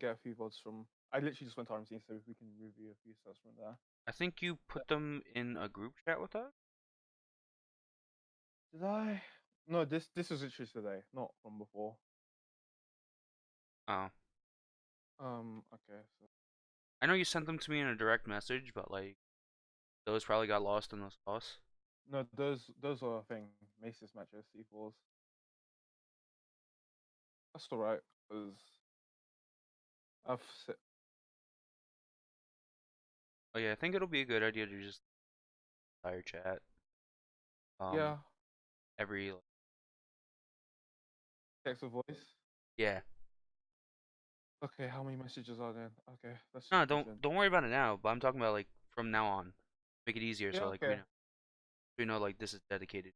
get a few votes from. I literally just went to RMC, so we can review a few stats from there. I think you put them in a group chat with us. Did I? No, this was literally today, not from before. Oh, Okay. So I know you sent them to me in a direct message, but like those probably got lost in the sauce. no, those are a thing. Mace's matches, C4s. That's alright, because I've se- Oh yeah, I think it'll be a good idea to just fire chat. yeah, Every text a voice. yeah. Okay, how many messages are there? Okay, let's No, just push in. don't worry about it now. But I'm talking about like from now on, make it easier. Yeah, So like okay. we know like this is dedicated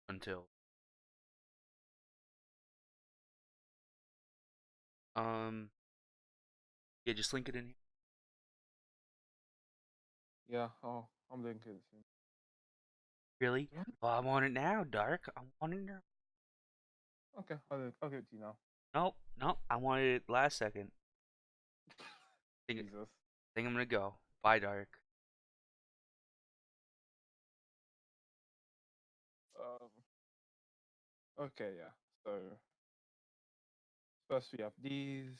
until um yeah, just link it in here. Yeah, oh, I'm doing good soon. Really? Yeah. Oh, I want it now, Dark. I want it now. Okay, I'll give it to you now. Nope, nope. I wanted it last second. Think Jesus. think I'm gonna go. Bye, Dark. Um, okay, yeah. So first we have these.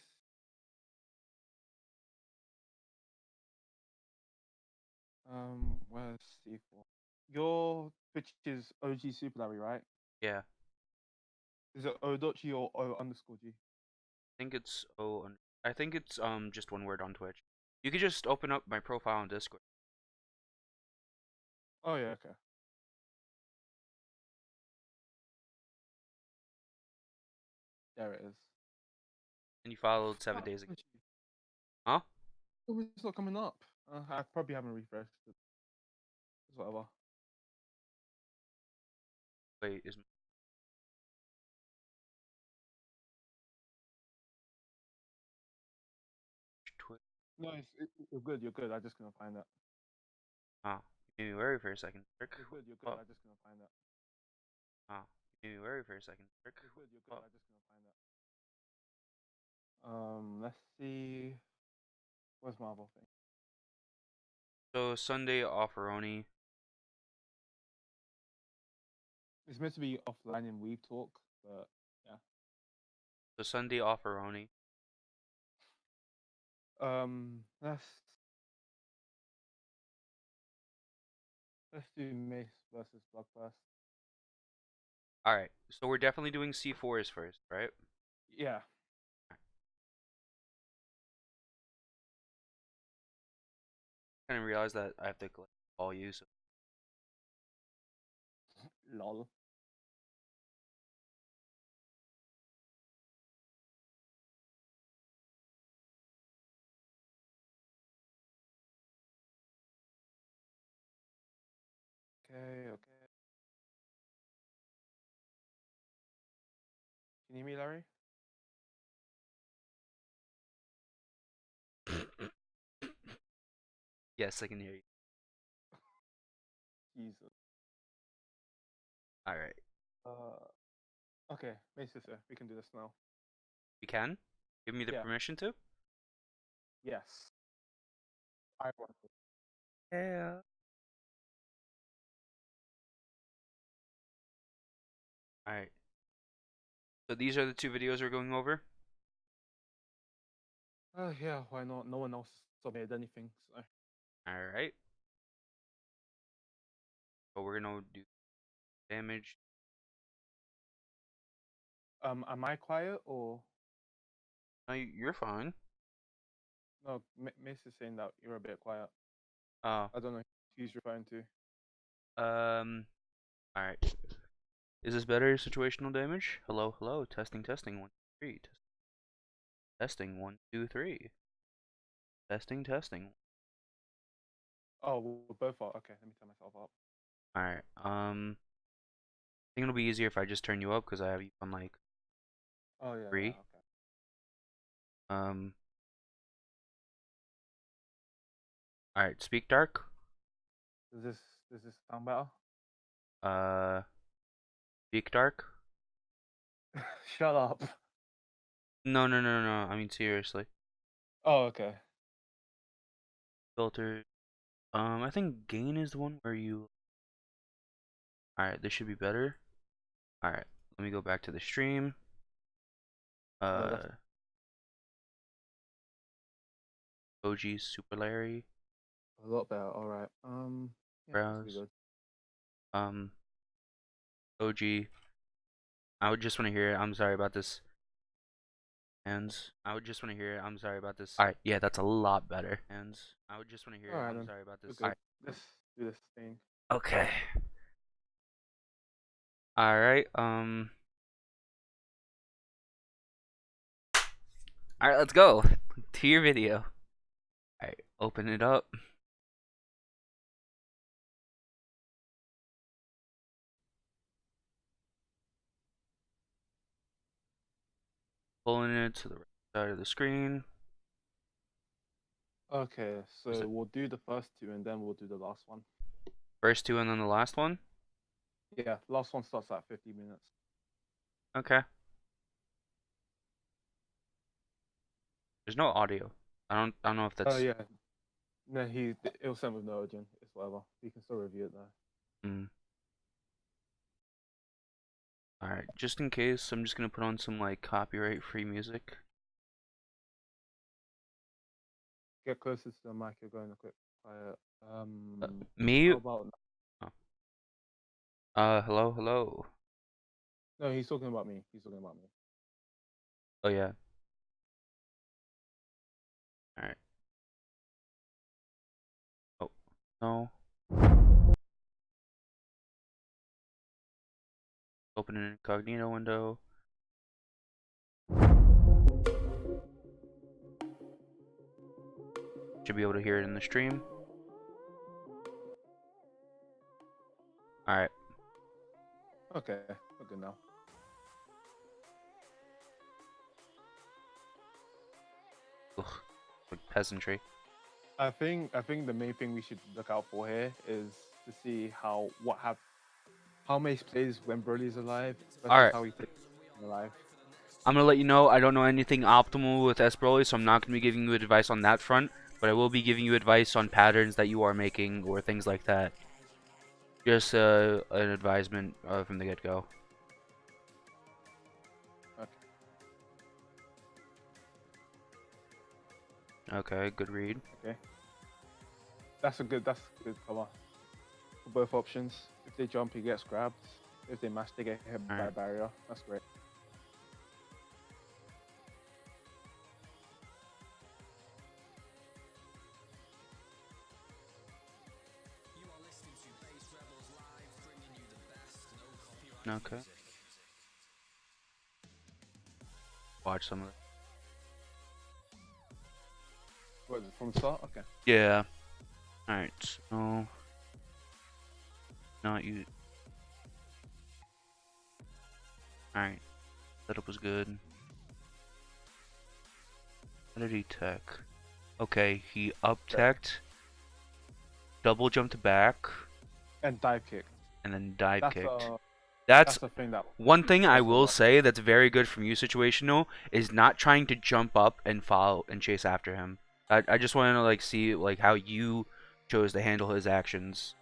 Where's C4? Your Twitch is OG Super Larry, right? Yeah, Is it O.G or O underscore G? think it's I think it's just one word on Twitch. You could just open up my profile on Discord. Oh yeah, okay. There it is. And you followed seven Fuck, days ago. Twitch. Huh? Oh, it's not coming up. I probably haven't refreshed it. It's whatever. Wait, is Twitch? No, you're good. You're good. I'm just gonna find that. Oh, you made me worry for a second. Dark. You're good. You're good. Oh, I'm just gonna find that. oh, you made me worry for a second. Dark. You're good. You're good. Oh, I'm just gonna find that. Let's see. Where's my other thing? so Sunday offeroni. It's meant to be offline in Weave Talk, but yeah. So Sunday offeroni. Let's do Mace versus Block first. All right. So we're definitely doing C4s first, right? Yeah. I didn't realize that I have to call you. So. Lol. Okay. Okay. Can you hear me, Larry? Yes, I can hear you. Jesus. All right. Okay. Mace sister, we can do this now. You can give me the Yeah. permission to. Yes. I want to. Yeah. All right. So these are the two videos we're going over. Yeah. Why not? No one else submitted anything. So. All right. So we're gonna do damage. Am I quiet or No, you're fine. no? Mace is saying that you're a bit quiet. Oh. I don't know who he's referring to. All right. Is this better? Situational damage. Hello, hello. Testing, testing. 1, 2, 3. Testing. 1, 2, 3. Testing, testing. Oh, we're both are. Okay, let me turn myself up. All right. I think it'll be easier if I just turn you up because I have you on like Oh yeah, yeah. 3. Okay. Um. All right. Speak dark. Does this sound better? Uh. Speak dark. Shut up. No, no, no, no. I mean seriously. Oh, okay. Filter. I think gain is the one where you. Alright, this should be better. Alright, let me go back to the stream. Yeah, that's Uh, OG Super Larry. a lot better. All right. Yeah, that should be Browse. good. Um, OG. I would just want to hear it. I'm sorry about this. Hands. I would just want to hear it. I'm sorry about this. Alright, yeah, that's a lot better. Hands. I would just want to hear All it. right, I'm then. sorry about We're this. good. Alright. Let's do this thing. Okay. Alright, alright, let's go to your video. Alright, open it up. Pulling it to the right side of the screen. Okay, Is so it we'll do the first two and then we'll do the last one. first two and then the last one? Yeah, last one starts at 50 minutes. Okay. There's no audio. I don't know if Oh that's yeah. No, it'll send with no audio. It's whatever. You can still review it though. Alright, just in case, I'm just gonna put on some like copyright free music. Get closer to the mic. You're going a quick quiet. Me? How about? Oh. Hello, hello. No, he's talking about me. He's talking about me. Oh yeah. Alright. Oh, no. Open an incognito window. Should be able to hear it in the stream. Alright. Okay, we're good now. Ugh, like peasantry. I think the main thing we should look out for here is to see how Mace plays when Broly's alive versus Alright. how he plays alive. I'm gonna let you know I don't know anything optimal with S Broly, so I'm not gonna be giving you advice on that front, but I will be giving you advice on patterns that you are making or things like that. Just an advisement from the get-go. Okay. Okay, good read. Okay. That's a good cover for both options. If they jump, he gets grabbed. If they mash, they get hit by a Alright. barrier. That's great. Okay. Watch some of it. What is it from the start? Okay. Yeah. Alright, so not you. Alright. Setup was good. How did he tech? Okay, he up teched, double jumped back, And dive kick. and then dive That's kicked. uh That's that's the thing that one thing I that's will over. say that's very good from you situational is not trying to jump up and follow and chase after him. I just want to like see like how you chose to handle his actions,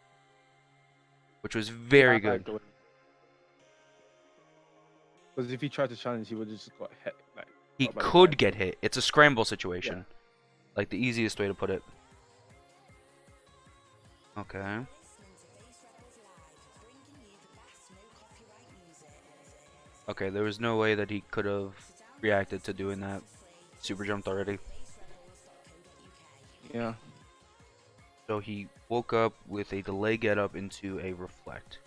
which was Yeah, very I like good. the way. Because if he tried to challenge, he would have just got hit, like He got by the could dive get kick. hit. It's a scramble Yeah. situation. Like the easiest way to put it. Okay. Okay, there was no way that he could have reacted to doing that. Super jumped already. Yeah. So he woke up with a delay get up into a reflect.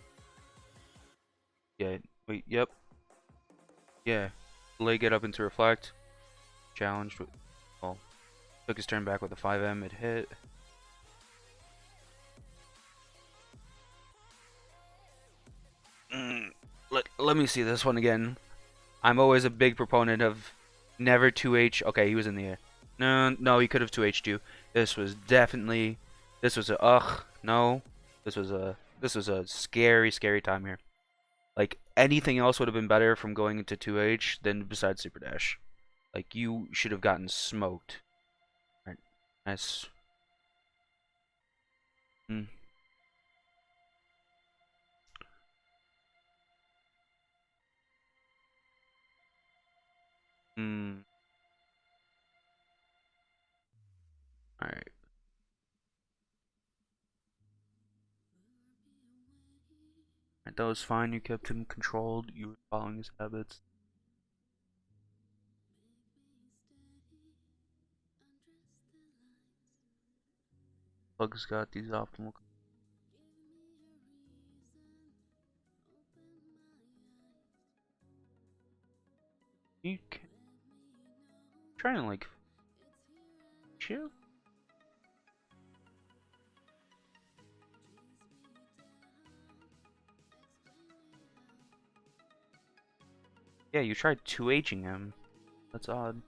Yeah, wait, yep. Yeah. Delay get up into reflect. Challenged with, well, took his turn back with a 5M, it hit. Let me see this one again. I'm always a big proponent of never 2H. Okay, he was in the air. No, he could have 2H too. This was definitely, this was a, no. This was a scary time here. Like, anything else would have been better from going into 2H than besides Super Dash. Like, you should have gotten smoked. Nice. Hmm. Hmm. Alright. That was fine. You kept him controlled. You were following his habits. Bug's got these optimal. You can trying to like chill. Yeah, you tried 2Hing him. That's odd.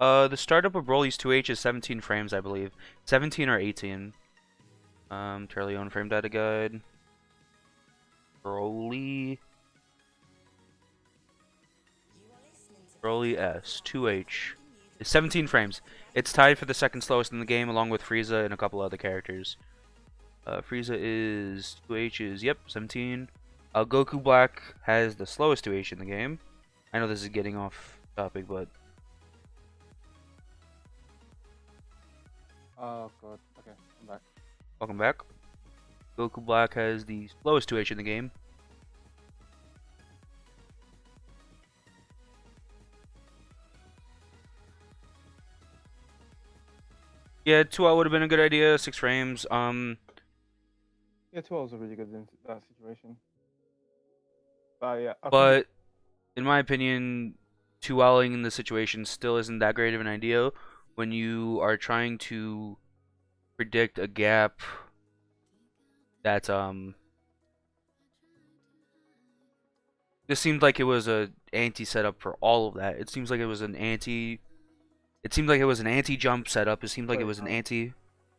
The startup of Broly's 2H is 17 frames, I believe. 17 or 18. Turleon frame data guide. Broly. Broly S 2H is 17 frames. It's tied for the second slowest in the game, along with Frieza and a couple other characters. Frieza is 2H is yep 17. Goku Black has the slowest 2H in the game. I know this is getting off topic, but Oh god. Okay, I'm back. welcome back. Goku Black has the slowest 2H in the game. Yeah, 2 out would have been a good idea. 6 frames. Yeah, 12 was a really good in that situation. But yeah, I think But in my opinion, 2Ling in this situation still isn't that great of an idea when you are trying to predict a gap that's this seemed like it was a anti setup for all of that. It seems like it was an anti jump setup. It seemed like it sorry, was an anti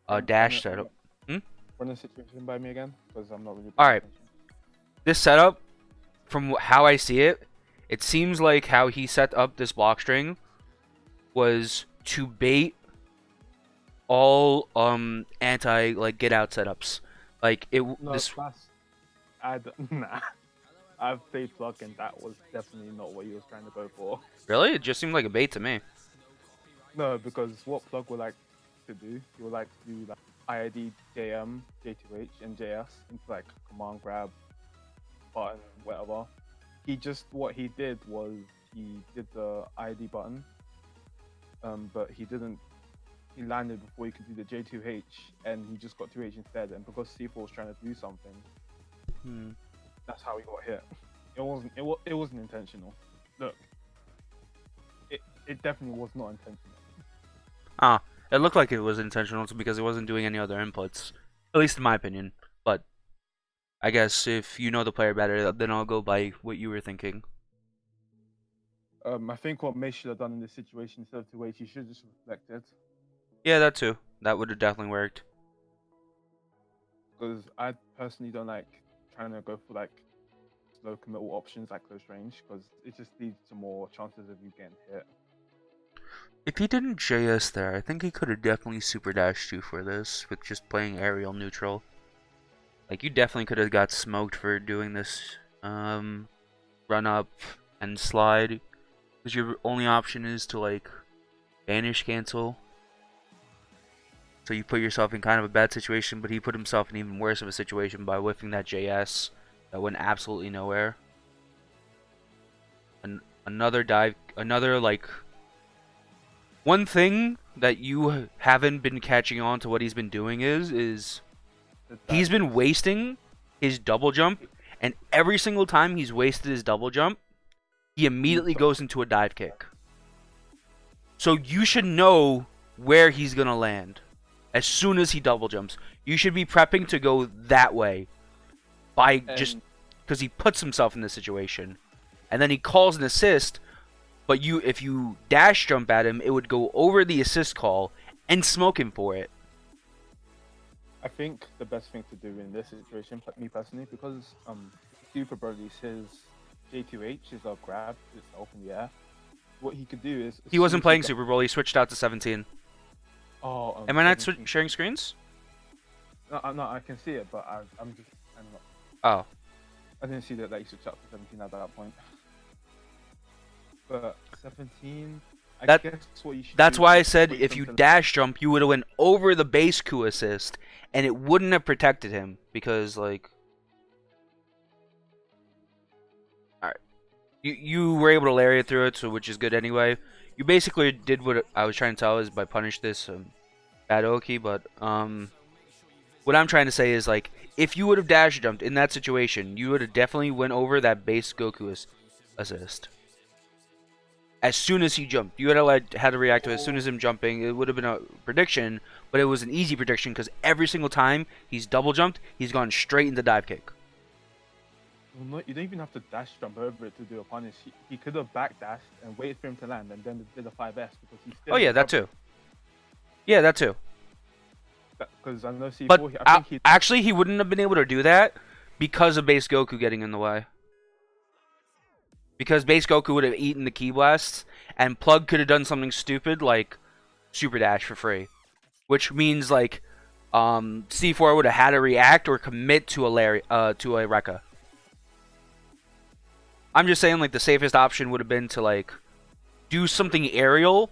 run, dash setup. run the situation by me again, because I'm not really paying Alright. attention. This setup, from how I see it, it seems like how he set up this block string was to bait all anti like get out setups. Like it No, this that's nah. I've played Plug and that was definitely not what he was trying to go for. really it just seemed like a bait to me. No, because what Plug would like to do, he would like to do like IID, JM, J2H, and JS into like command grab, button, whatever. What he did was he did the IID button, but he didn't. He landed before he could do the J2H, and he just got 2H instead. And because C4 was trying to do something, that's how he got hit. It wasn't intentional. Look, it definitely was not intentional. Ah, it looked like it was intentional because it wasn't doing any other inputs. At least in my opinion. But I guess if you know the player better, then I'll go by what you were thinking. I think what May should have done in this situation instead of 2H, he should have just reflected. Yeah, that too. That would have definitely worked. Because I personally don't like trying to go for like slow committal options like close range, because it just leads to more chances of you getting hit. If he didn't JS there, I think he could have definitely super dashed you for this with just playing aerial neutral. Like you definitely could have got smoked for doing this run up and slide, because your only option is to like banish cancel. So you put yourself in kind of a bad situation, but he put himself in even worse of a situation by whiffing that JS that went absolutely nowhere. Another dive, another like one thing that you haven't been catching on to what he's been doing is he's been wasting his double jump, and every single time he's wasted his double jump, he immediately goes into a dive kick. So you should know where he's gonna land as soon as he double jumps. You should be prepping to go that way by just because he puts himself in this situation, and then he calls an assist. But if you dash jump at him, it would go over the assist call and smoke him for it. I think the best thing to do in this situation, me personally, because Super Broly's his J2H is a grab itself in the air. What he could do is he wasn't playing Super Bowl. He switched out to 17. Oh, Am I not 17. sharing screens? No, no, I can see it, but I'm just kind of. Oh, I didn't see that you switched up to 17 at that point. But 17, I that guess what you should that's do why I is said wait for if him you to. dash jump, you would have went over the base coup assist, and it wouldn't have protected him because like, all right, you were able to lariat through it, so which is good anyway. You basically did what I was trying to tell is by punish this bad Oki, but what I'm trying to say is like if you would have dash jumped in that situation, you would have definitely went over that base Goku assist. As soon as he jumped, you had to react to it as soon as him jumping. It would have been a prediction, but it was an easy prediction because every single time he's double jumped, he's gone straight into dive kick. Well, no, you don't even have to dash jump over it to do a punish. He could have back dashed and waited for him to land and then did a 5S because he's still. Oh yeah, that too. Yeah, that too. Because I know C4. But I think he. actually, he wouldn't have been able to do that because of base Goku getting in the way. Because base Goku would have eaten the Ki Blasts, and Plug could have done something stupid like Super Dash for free. Which means like C4 would have had to react or commit to a Rekka. I'm just saying like the safest option would have been to like do something aerial,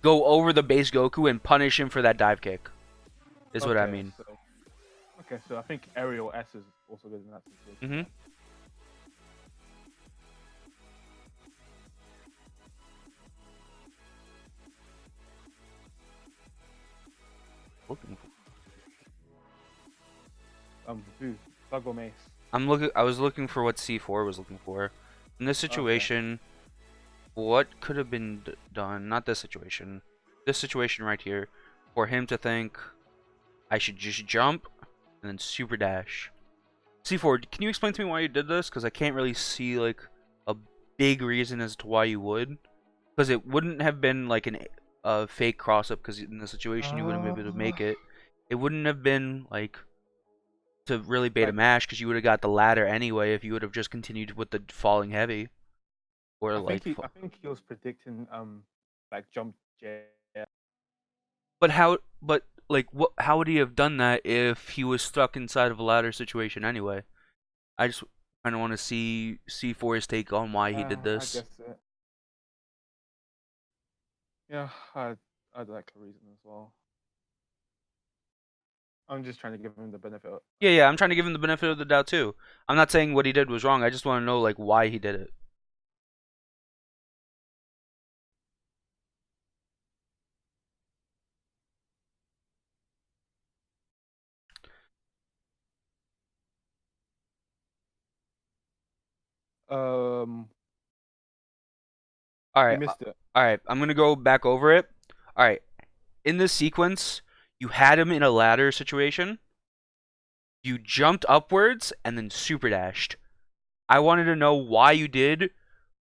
go over the base Goku and punish him for that dive kick. Is what I mean. So I think aerial S is also good in that situation. Who? Plug or Mace? I was looking for what C4 was looking for. In this situation, what could have been done? Not this situation. This situation right here, for him to think I should just jump and then super dash. C4, can you explain to me why you did this? Because I can't really see like a big reason as to why you would. Because it wouldn't have been like a fake cross up. Because in the situation you wouldn't be able to make it. It wouldn't have been like to really bait a mash because you would have got the ladder anyway if you would have just continued with the falling heavy. Or I think he was predicting like jump J. But how? But like, what? How would he have done that if he was stuck inside of a ladder situation anyway? I just kind of want to see C4's take on why he did this. I guess it. Yeah, I'd like a reason as well. I'm just trying to give him the benefit. Yeah, I'm trying to give him the benefit of the doubt too. I'm not saying what he did was wrong. I just want to know like why he did it. Um, All he right, missed it. all right. I'm gonna go back over it. All right, in this sequence, you had him in a ladder situation. You jumped upwards and then super dashed. I wanted to know why you did.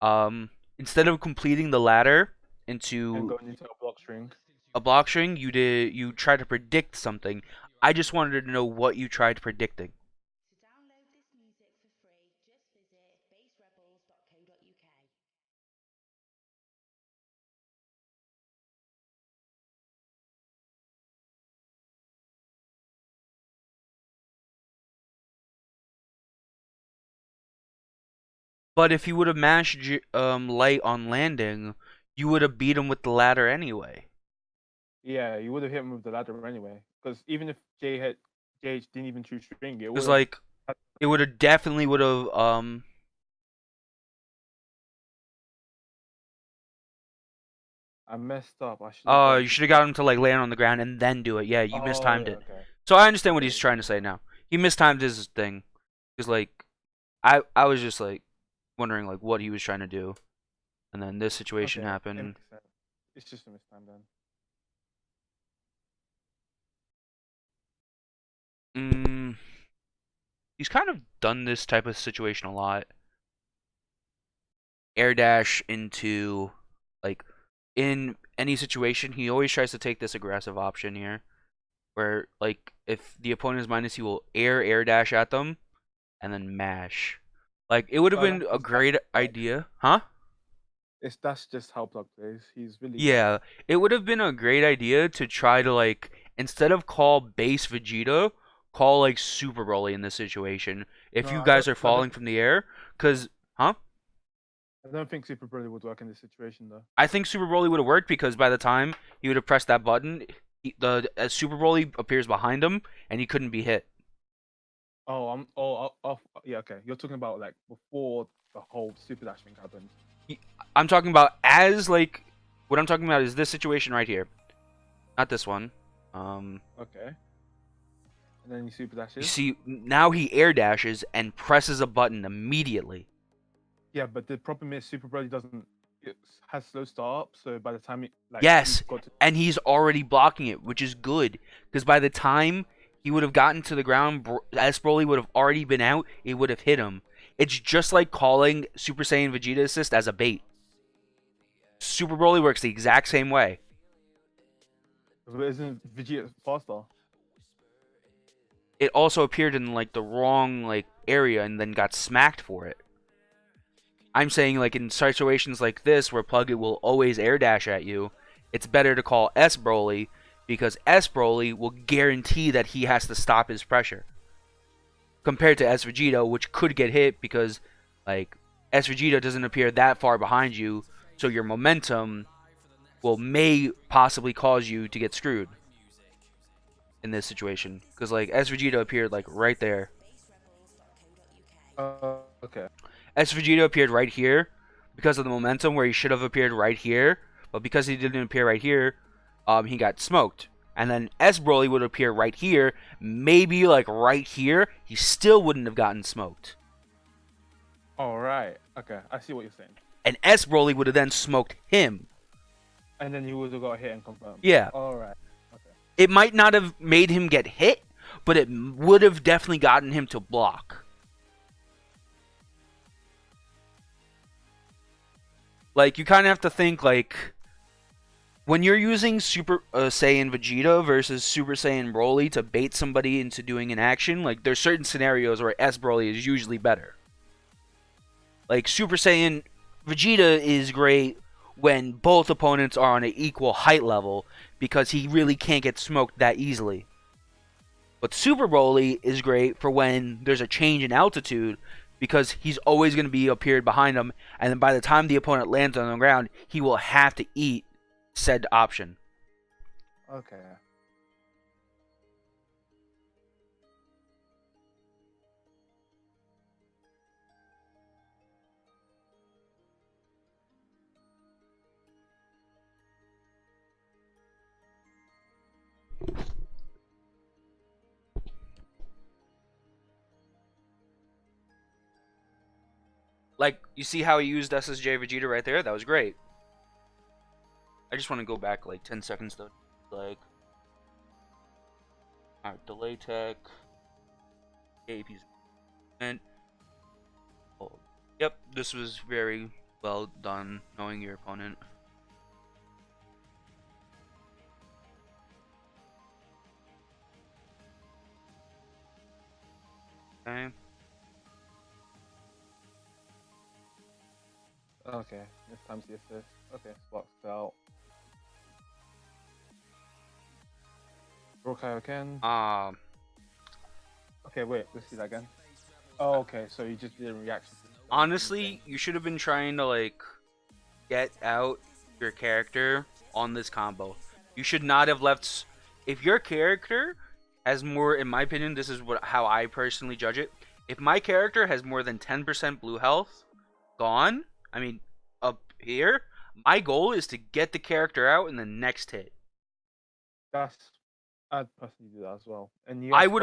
Instead of completing the ladder into And going into a block string, you tried to predict something. I just wanted to know what you tried predicting. But if you would have mashed light on landing, you would have beat him with the ladder anyway. Yeah, you would have hit him with the ladder anyway. Because even if JH didn't even choose string, it Because would have. like it would have definitely would have I messed up. I should. Oh, you should have got him to like land on the ground and then do it. Yeah, you mistimed it. Okay. So I understand what he's trying to say now. He mistimed his thing. Because like I was just like wondering like what he was trying to do. And then this situation happened. It's just a mistime then. He's kind of done this type of situation a lot. Air dash into like in any situation, he always tries to take this aggressive option here. Where like if the opponent is minus, he will air dash at them and then mash. Like it would have been a great idea, huh? That's just how Plug plays. He's really good. Yeah, it would have been a great idea to try to like instead of call base Vegeta, call like Super Broly in this situation. If No, you I don't. guys are I don't. falling from the air, cause huh? I don't think Super Broly would work in this situation though. I think Super Broly would have worked because by the time he would have pressed that button, the Super Broly appears behind him and he couldn't be hit. Oh, I'm. Oh, yeah. Okay, you're talking about like before the whole Super Dash thing happened. I'm talking about as like what I'm talking about is this situation right here, not this one. Okay. And then he Super You Dashes. see now he air dashes and presses a button immediately. Yeah, but the problem is Super Broly doesn't. It has slow start, so by the time it like Yes, he's got to. and he's already blocking it, which is good because by the time he would have gotten to the ground, S Broly would have already been out. It would have hit him. It's just like calling Super Saiyan Vegeta Assist as a bait. Super Broly works the exact same way. But isn't Vegeta faster? It also appeared in like the wrong like area and then got smacked for it. I'm saying like in situations like this where Plug It will always air dash at you, it's better to call S Broly because S Broly will guarantee that he has to stop his pressure. Compared to S Vegeta, which could get hit because like S Vegeta doesn't appear that far behind you, so your momentum may possibly cause you to get screwed in this situation. Because like S Vegeta appeared like right there. Okay. S Vegeta appeared right here because of the momentum where he should have appeared right here, but because he didn't appear right here, he got smoked. And then S Broly would appear right here, maybe like right here, he still wouldn't have gotten smoked. All right. Okay, I see what you're saying. And S Broly would have then smoked him. And then he would have got hit and confirmed. Yeah. All right. Okay. It might not have made him get hit, but it would have definitely gotten him to block. Like, you kind of have to think, like, when you're using Super Saiyan Vegeta versus Super Saiyan Broly to bait somebody into doing an action, like, there's certain scenarios where S Broly is usually better. Like, Super Saiyan Vegeta is great when both opponents are on an equal height level because he really can't get smoked that easily. But Super Broly is great for when there's a change in altitude because he's always going to be appeared behind him, and then by the time the opponent lands on the ground, he will have to eat said option. Okay. Like, you see how he used SSJ Vegeta right there? That was great. I just want to go back like 10 seconds though. Like, alright, delay tech. AP's. And, oh, yep, this was very well done knowing your opponent. Okay. Okay. This time's the assist. Okay, Sparks out. Rokai again. Okay, wait. Let's see that again. Oh, okay. So you just did a reaction. Honestly, you should have been trying to like get out your character on this combo. You should not have left. If your character has more, in my opinion, this is how I personally judge it. If my character has more than 10% blue health gone, I mean up here, my goal is to get the character out in the next hit. I'd personally do that as well. And I would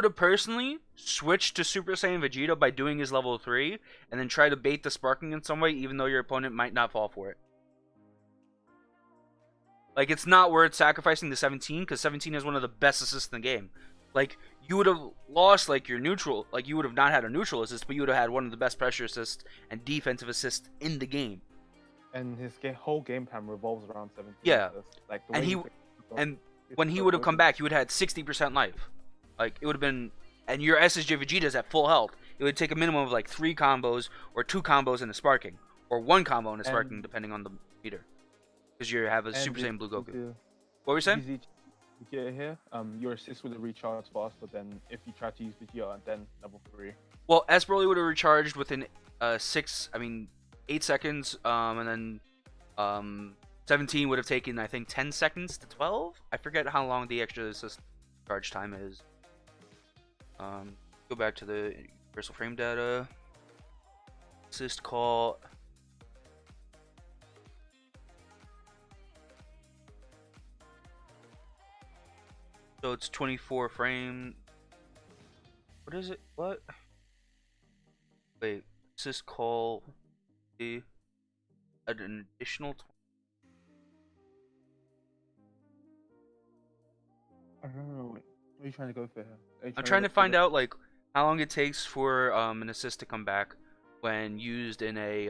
have personally switched to Super Saiyan Vegeta by doing his level 3 and then try to bait the sparking in some way even though your opponent might not fall for it. Like, it's not worth sacrificing the 17 because 17 is one of the best assists in the game. Like, you would have lost like your neutral, like you would have not had a neutral assist, but you would have had one of the best pressure assists and defensive assists in the game. And his whole game plan revolves around 17. Yeah, like and when he would have come back, he would have had 60% life. Like, it would have been, and your SSJ Vegeta's at full health. It would take a minimum of like 3 combos or 2 combos and a sparking, or one combo into sparking And depending on the meter, because you have a Super if Saiyan Blue Goku. you What were you saying? use each Vegeta here, your assist will recharge faster than if you try to use Vegeta then level 3. Well, S Broly would have recharged within 8 seconds, and then 17 would have taken, I think, 10 seconds to 12. I forget how long the extra assist charge time is. Go back to the universal frame data. Assist call. So it's 24 frame. What is it? What? Wait, assist call. An additional. I don't know. What are you trying to go for here? I'm trying to find out like how long it takes for an assist to come back when used in a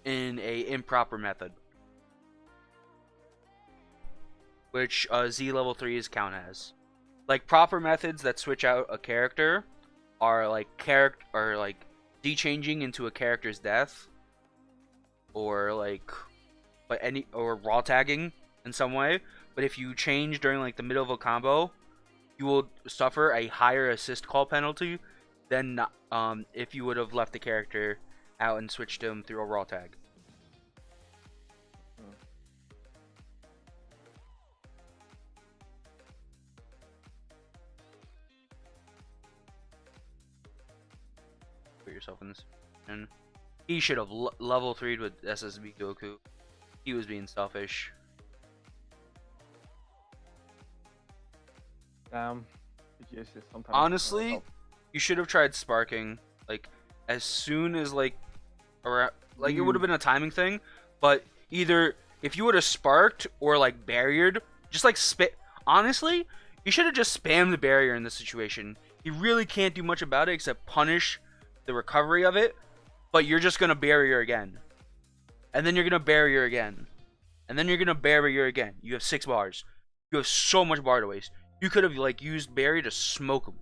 improper method, which Z level 3s count as. Like proper methods that switch out a character are like de-changing into a character's death, or raw tagging in some way. But if you change during like the middle of a combo, you will suffer a higher assist call penalty than if you would have left the character out and switched him through a raw tag. Put yourself in this position. He should have level 3'd with SSB Goku. He was being selfish. Honestly, you should have tried sparking like as soon as like around, like it would have been a timing thing, but either if you would have sparked or like barriered, just like honestly, you should have just spammed the barrier in this situation. You really can't do much about it except punish the recovery of it, but you're just gonna barrier again, and then you're gonna barrier again, and then you're gonna barrier again. You have 6 bars. You have so much bar to waste. You could have like used Barry to smoke him.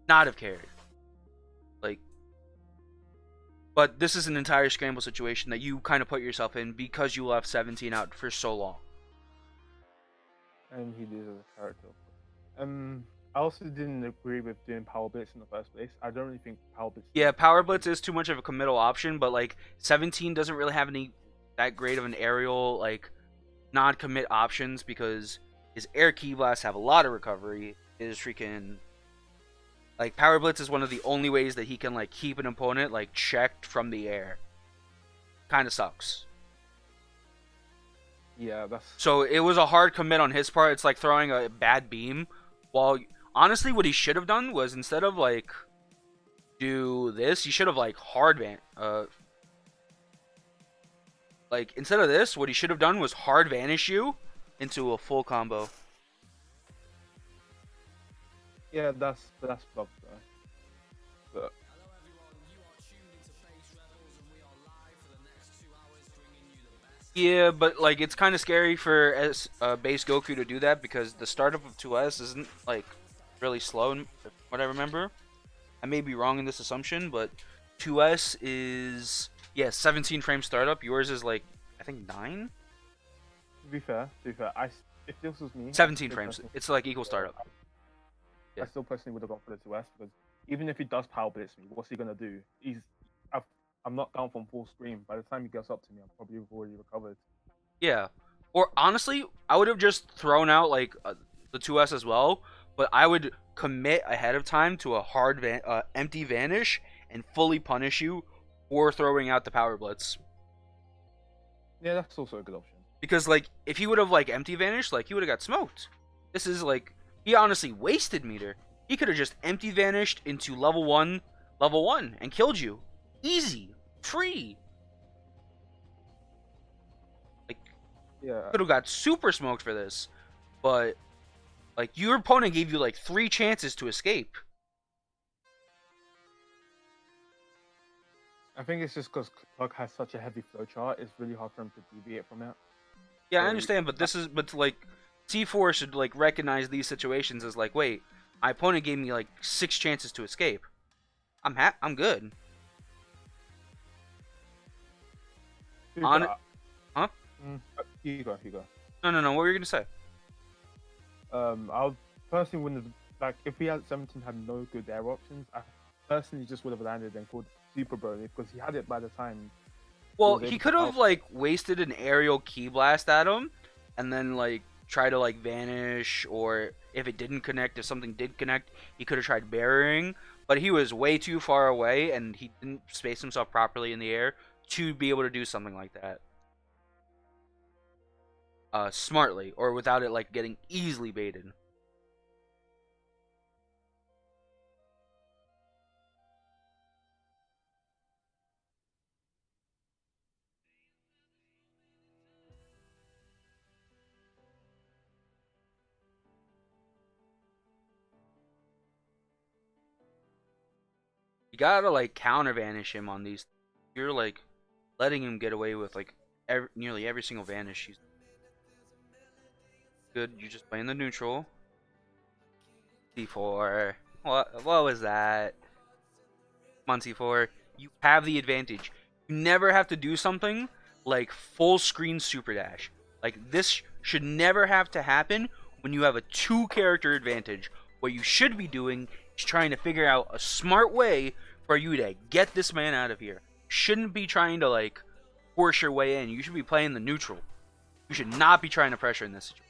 Not have cared. Like, but this is an entire scramble situation that you kind of put yourself in because you left 17 out for so long. And he did as a character. I also didn't agree with doing Power Blitz in the first place. I don't really think Power Blitz. Yeah, Power Blitz is too much of a committal option, but like 17 doesn't really have any that great of an aerial like non-commit options because his air key blasts have a lot of recovery. His freaking like Power Blitz is one of the only ways that he can like keep an opponent like checked from the air. Kind of sucks. Yeah, that's. So it was a hard commit on his part. It's like throwing a bad beam. While honestly, what he should have done was instead of like do this, he should have like like instead of this, what he should have done was hard vanish you into a full combo. Yeah, that's bugged though. But yeah, but like it's kind of scary for base Goku to do that because the startup of 2S isn't like really slow, from what I remember. I may be wrong in this assumption, but 2S is 17 frame startup. Yours is like I think 9. to be fair, if this was me, 17 frames. It's like equal startup. I still personally would have gone for the 2S because even if he does Power Blitz me, what's he gonna do? I'm not down from full screen. By the time he gets up to me, I'm probably already recovered. Yeah. Or honestly, I would have just thrown out like the 2S as well, but I would commit ahead of time to a hard empty vanish and fully punish you for throwing out the Power Blitz. Yeah, that's also a good option. Because like if he would have like empty vanished, like he would have got smoked. This is like he honestly wasted meter. He could have just empty vanished into level 1 and killed you. Easy. Free. Like yeah, could have got super smoked for this. But like your opponent gave you like 3 chances to escape. I think it's just because Plug has such a heavy flowchart, it's really hard for him to deviate from it. Yeah, I understand, but like T4 should like recognize these situations as like, wait, my opponent gave me like 6 chances to escape. I'm good. To be On fair, Huh? here you go, here you go. No. What were you gonna say? I personally wouldn't have, like, if we had 17 had no good air options, I personally just would have landed and called Super Broly because he had it by the time he Well, was he able could to have help. like wasted an aerial key blast at him, and then like try to like vanish, or if it didn't connect, if something did connect, he could have tried burying. But he was way too far away, and he didn't space himself properly in the air to be able to do something like that. Smartly, or without it like getting easily baited. You gotta like counter vanish him on these. You're like letting him get away with like nearly every single vanish. He's good. You're just playing the neutral. C4. What was that? Come on, C4. You have the advantage. You never have to do something like full screen super dash. Like this should never have to happen when you have a 2 character advantage. What you should be doing is trying to figure out a smart way for you to get this man out of here. Shouldn't be trying to like force your way in. You should be playing the neutral. You should not be trying to pressure in this situation.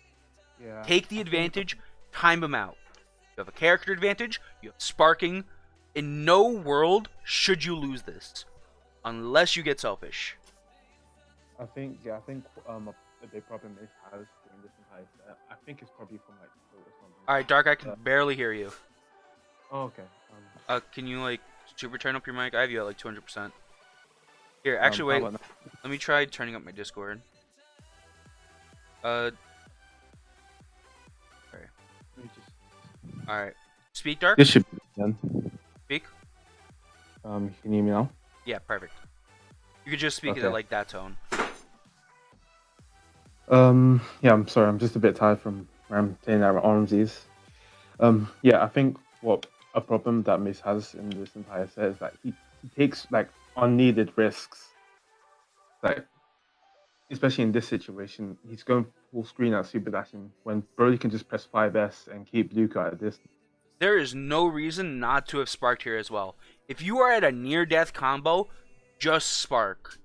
Yeah, Take the I think advantage, time him out. You have a character advantage, you have sparking. In no world should you lose this. Unless you get selfish. I think a big problem Ace has during this entire set, I think it's probably from like or something. Alright, Dark, I can barely hear you. Oh, okay. Can you like super turn up your mic? I have you at like 200%. Here, actually How wait. about Let me try turning up my Discord. Alright. now? Let me just... Alright. Speak, Dark? This should be done. Speak? Can you hear me now? Yeah, perfect. You could just speak it Okay. at like that tone. Yeah, I'm sorry. I'm just a bit tired from where I'm playing at armsies. Yeah, I think what a problem that Mace has in this entire set is that he takes like unneeded risks. Like, especially in this situation, he's going full screen at super dashing when Broly can just press 5S and keep Luca at this. There is no reason not to have sparked here as well. If you are at a near death combo, just spark.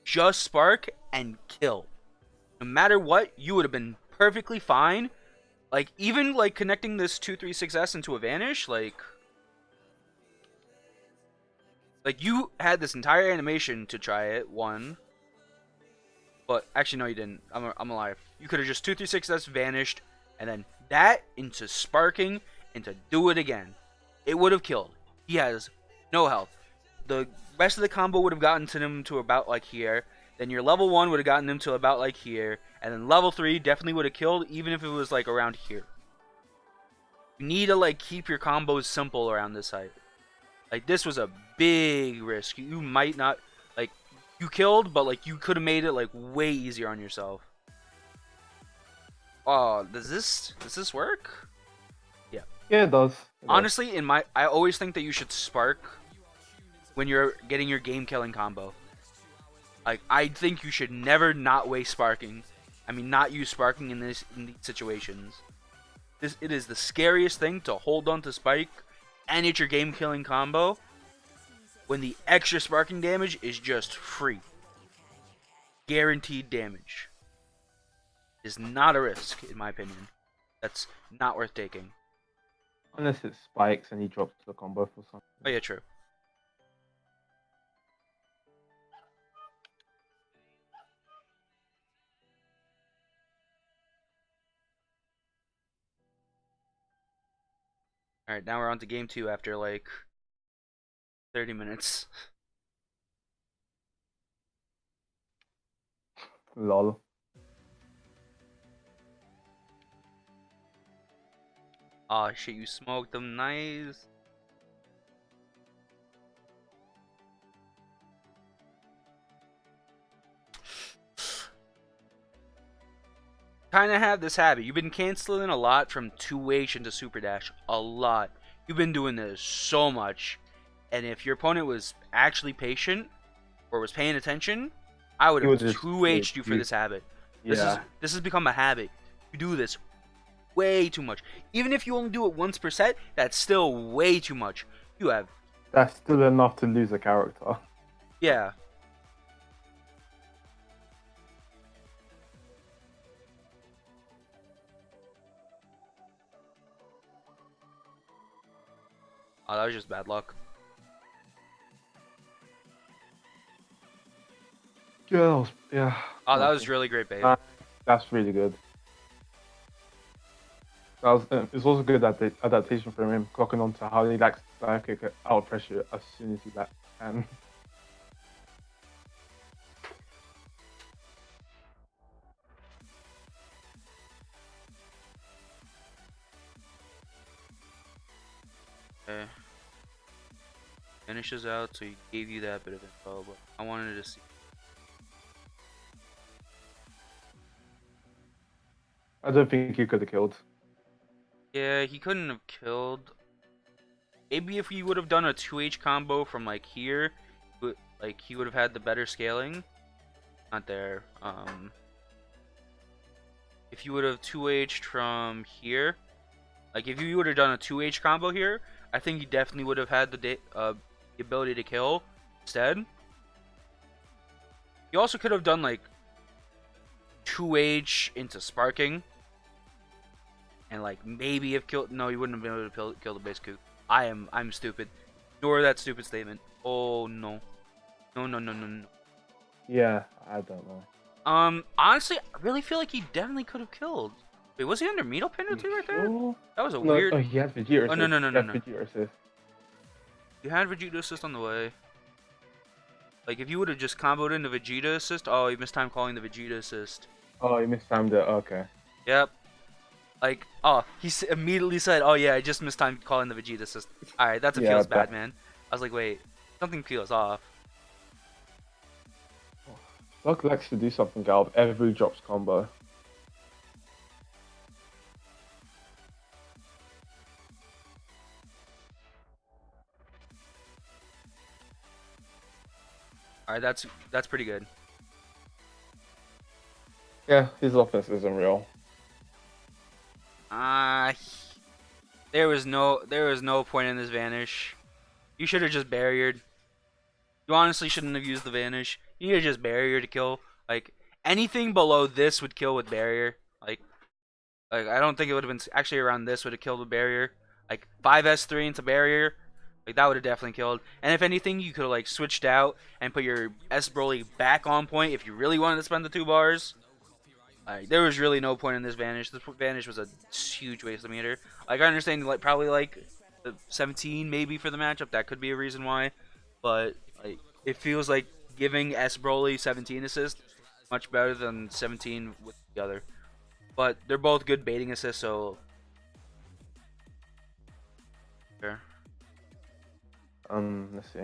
Just spark and kill. No matter what, you would have been perfectly fine. Like, even like connecting this 236S into a vanish, like you had this entire animation to try it, one. But actually, no, you didn't. I'm alive. You could have just 236S vanished, and then that into sparking, into do it again. It would have killed. He has no health. The rest of the combo would have gotten to him to about like here. Then your level 1 would have gotten him to about like here. And then level 3 definitely would have killed, even if it was like around here. You need to like keep your combos simple around this height. Like this was a big risk. You might not like you killed, but like you could have made it like way easier on yourself. Oh, does this work? Yeah. Yeah, it does. Honestly, I always think that you should spark when you're getting your game killing combo. Like I think you should never not waste sparking. I mean, not use sparking in these situations. It is the scariest thing to hold on to spike and hit your game killing combo when the extra sparking damage is just free. Guaranteed damage. Is not a risk, in my opinion. That's not worth taking. Unless it spikes and he drops the combo for something. Oh yeah, true. Alright, now we're on to game 2 after like 30 minutes. Lol. Aw, shit, you smoked them, nice. Kinda have this habit. You've been canceling a lot from 2H into Super Dash. A lot. You've been doing this so much. and if your opponent was actually patient or was paying attention, I would He have would just 2H'd you for this habit. Yeah. This has become a habit. You do this way too much. Even if you only do it once per set, that's still way too much. You have That's still enough to lose a character. yeah. Oh, that was just bad luck. Yeah. Oh, that was really great bait. That's really good. It's also good adaptation from him, clocking on to how he likes to dive kick out of pressure as soon as he can. Okay. Finishes out, so he gave you that bit of info, but I wanted to see. I don't think he could have killed. Yeah, he couldn't have killed. Maybe if he would have done a 2H combo from like here, like he would have had the better scaling. Not there. If you would have 2H'd from here, like if you would have done a 2H combo here, I think he definitely would have had the ability to kill. Instead, he also could have done like 2H into sparking, and like maybe have killed. No, he wouldn't have been able to kill the base coup. I'm stupid. Ignore that stupid statement. Oh no, no. Yeah, I don't know. Honestly, I really feel like he definitely could have killed. Wait, was he under Metal Pin or two right there? Sure? That was a No, weird. Oh, he had Vegeta assist. Oh no. He had Vegeta assist. You had Vegeta assist on the way. Like if you would have just comboed into Vegeta assist. Oh, you missed time calling the Vegeta assist. Oh, he mistimed it. Okay. Yep. Like, oh, immediately said, oh yeah, I just missed time calling the Vegeta assist. Alright, that's feels bad, man. I was like, wait, something feels off. Luck likes to do something out of every drops combo. Alright, that's pretty good. Yeah, his offense isn't real. There was no point in this vanish. You should have just barriered. You honestly shouldn't have used the vanish. You need to just barrier to kill. Like anything below this would kill with barrier. Like I don't think it would have been actually around this would have killed with barrier. Like 5S3 into barrier. Like that would have definitely killed. And if anything, you could have like switched out and put your S Broly back on point if you really wanted to spend the 2 bars. There was really no point in this vanish. This vanish was a huge waste of meter. Like I understand, like probably like the 17 maybe for the matchup. That could be a reason why, but like it feels like giving S Broly 17 assist much better than 17 with the other. But they're both good baiting assists, so. Sure. Let's see.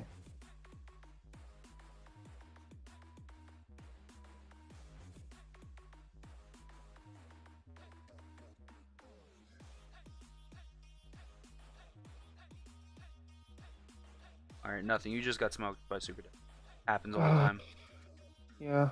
Alright, nothing. You just got smoked by Super Death. Happens all the time. Yeah.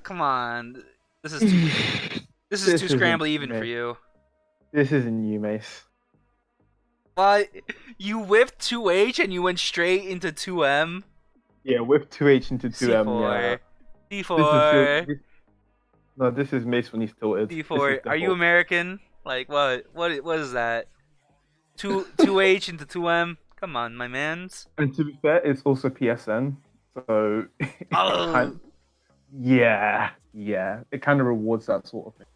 Come on. This is too, this is too scrambly even for you. This isn't you, Mace. But you whipped 2H and you went straight into 2M. Yeah, whip 2H into 2M. C4. Yeah. C4. No, this is Mace when he's tilted. C4. Are you American? Like what? What is that? 2H into 2M. Come on, my mans. And to be fair, it's also PSN, so yeah, it kind of rewards that sort of thing.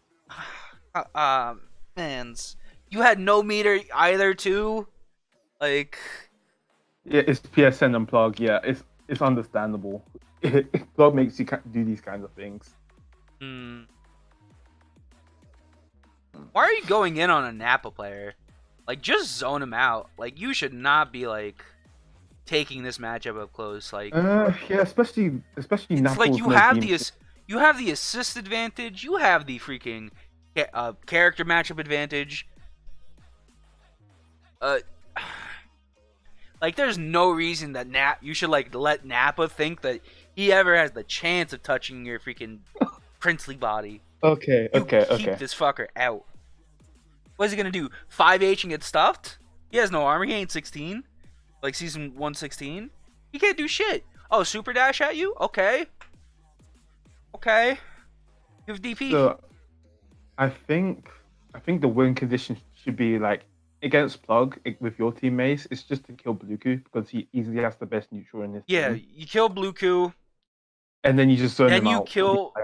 Mans, you had no meter either too. Like, yeah, it's PSN and plug. Yeah, it's understandable. Plug makes you do these kinds of things. Why are you going in on a Nappa player? Like, just zone him out. Like, you should not be like taking this matchup up close. Like, yeah, especially it's like you have You have the assist advantage. You have the freaking character matchup advantage. Uh, like there's no reason that you should like let Nappa think that he ever has the chance of touching your freaking princely body. Okay, You okay, keep okay. this fucker out. What is he gonna do? 5H and get stuffed? He has no armor. He ain't 16. Like season 116. He can't do shit. Oh, super dash at you? Okay. Okay. You have DP. So I think the win condition should be like against Plug with your teammates. It's just to kill Bluku because he easily has the best neutral in this Yeah, team. you kill Bluku. And then you just zone Then him you out. kill.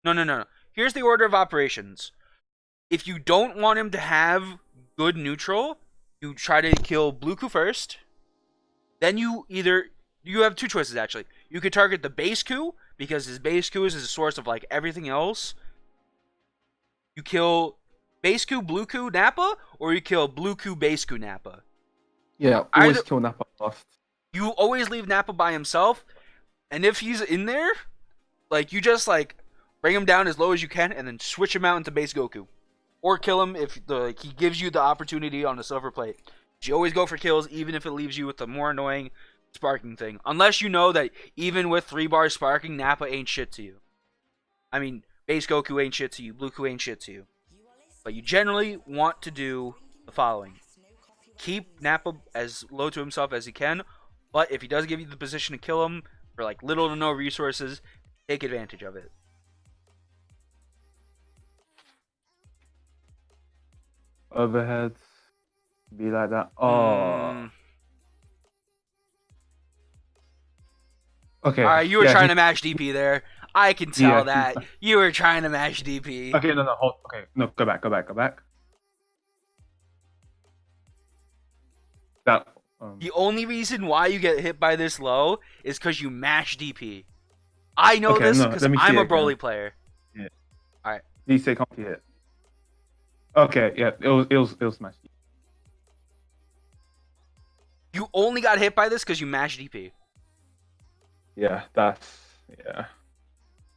No. Here's the order of operations. If you don't want him to have good neutral, you try to kill Bluku first. Then you have two choices actually. You could target the base coup because his base coup is a source of like everything else. You kill base coup, blue coup, Nappa, or you kill blue coup, base coup, Nappa. Yeah, always kill Nappa last. You always leave Nappa by himself, and if he's in there, like you just like bring him down as low as you can, and then switch him out into base Goku, or kill him if he gives you the opportunity on the silver plate. You always go for kills, even if it leaves you with the more annoying sparking thing. Unless you know that even with 3 bars sparking, Nappa ain't shit to you. I mean, base Goku ain't shit to you, Blue Ku ain't shit to you. But you generally want to do the following. Keep Nappa as low to himself as he can, but if he does give you the position to kill him for like little to no resources, take advantage of it. Overheads. Be like that. Oh. Okay. Alright, you were trying to mash DP there. I can tell that. You were trying to mash DP. Okay, no, hold. Okay, no, go back. That. The only reason why you get hit by this low is because you mash DP. I know this because I'm a Broly player. Yeah. Alright. Did you say can't hit? Okay, yeah, it was smash. You only got hit by this because you mashed DP. Yeah.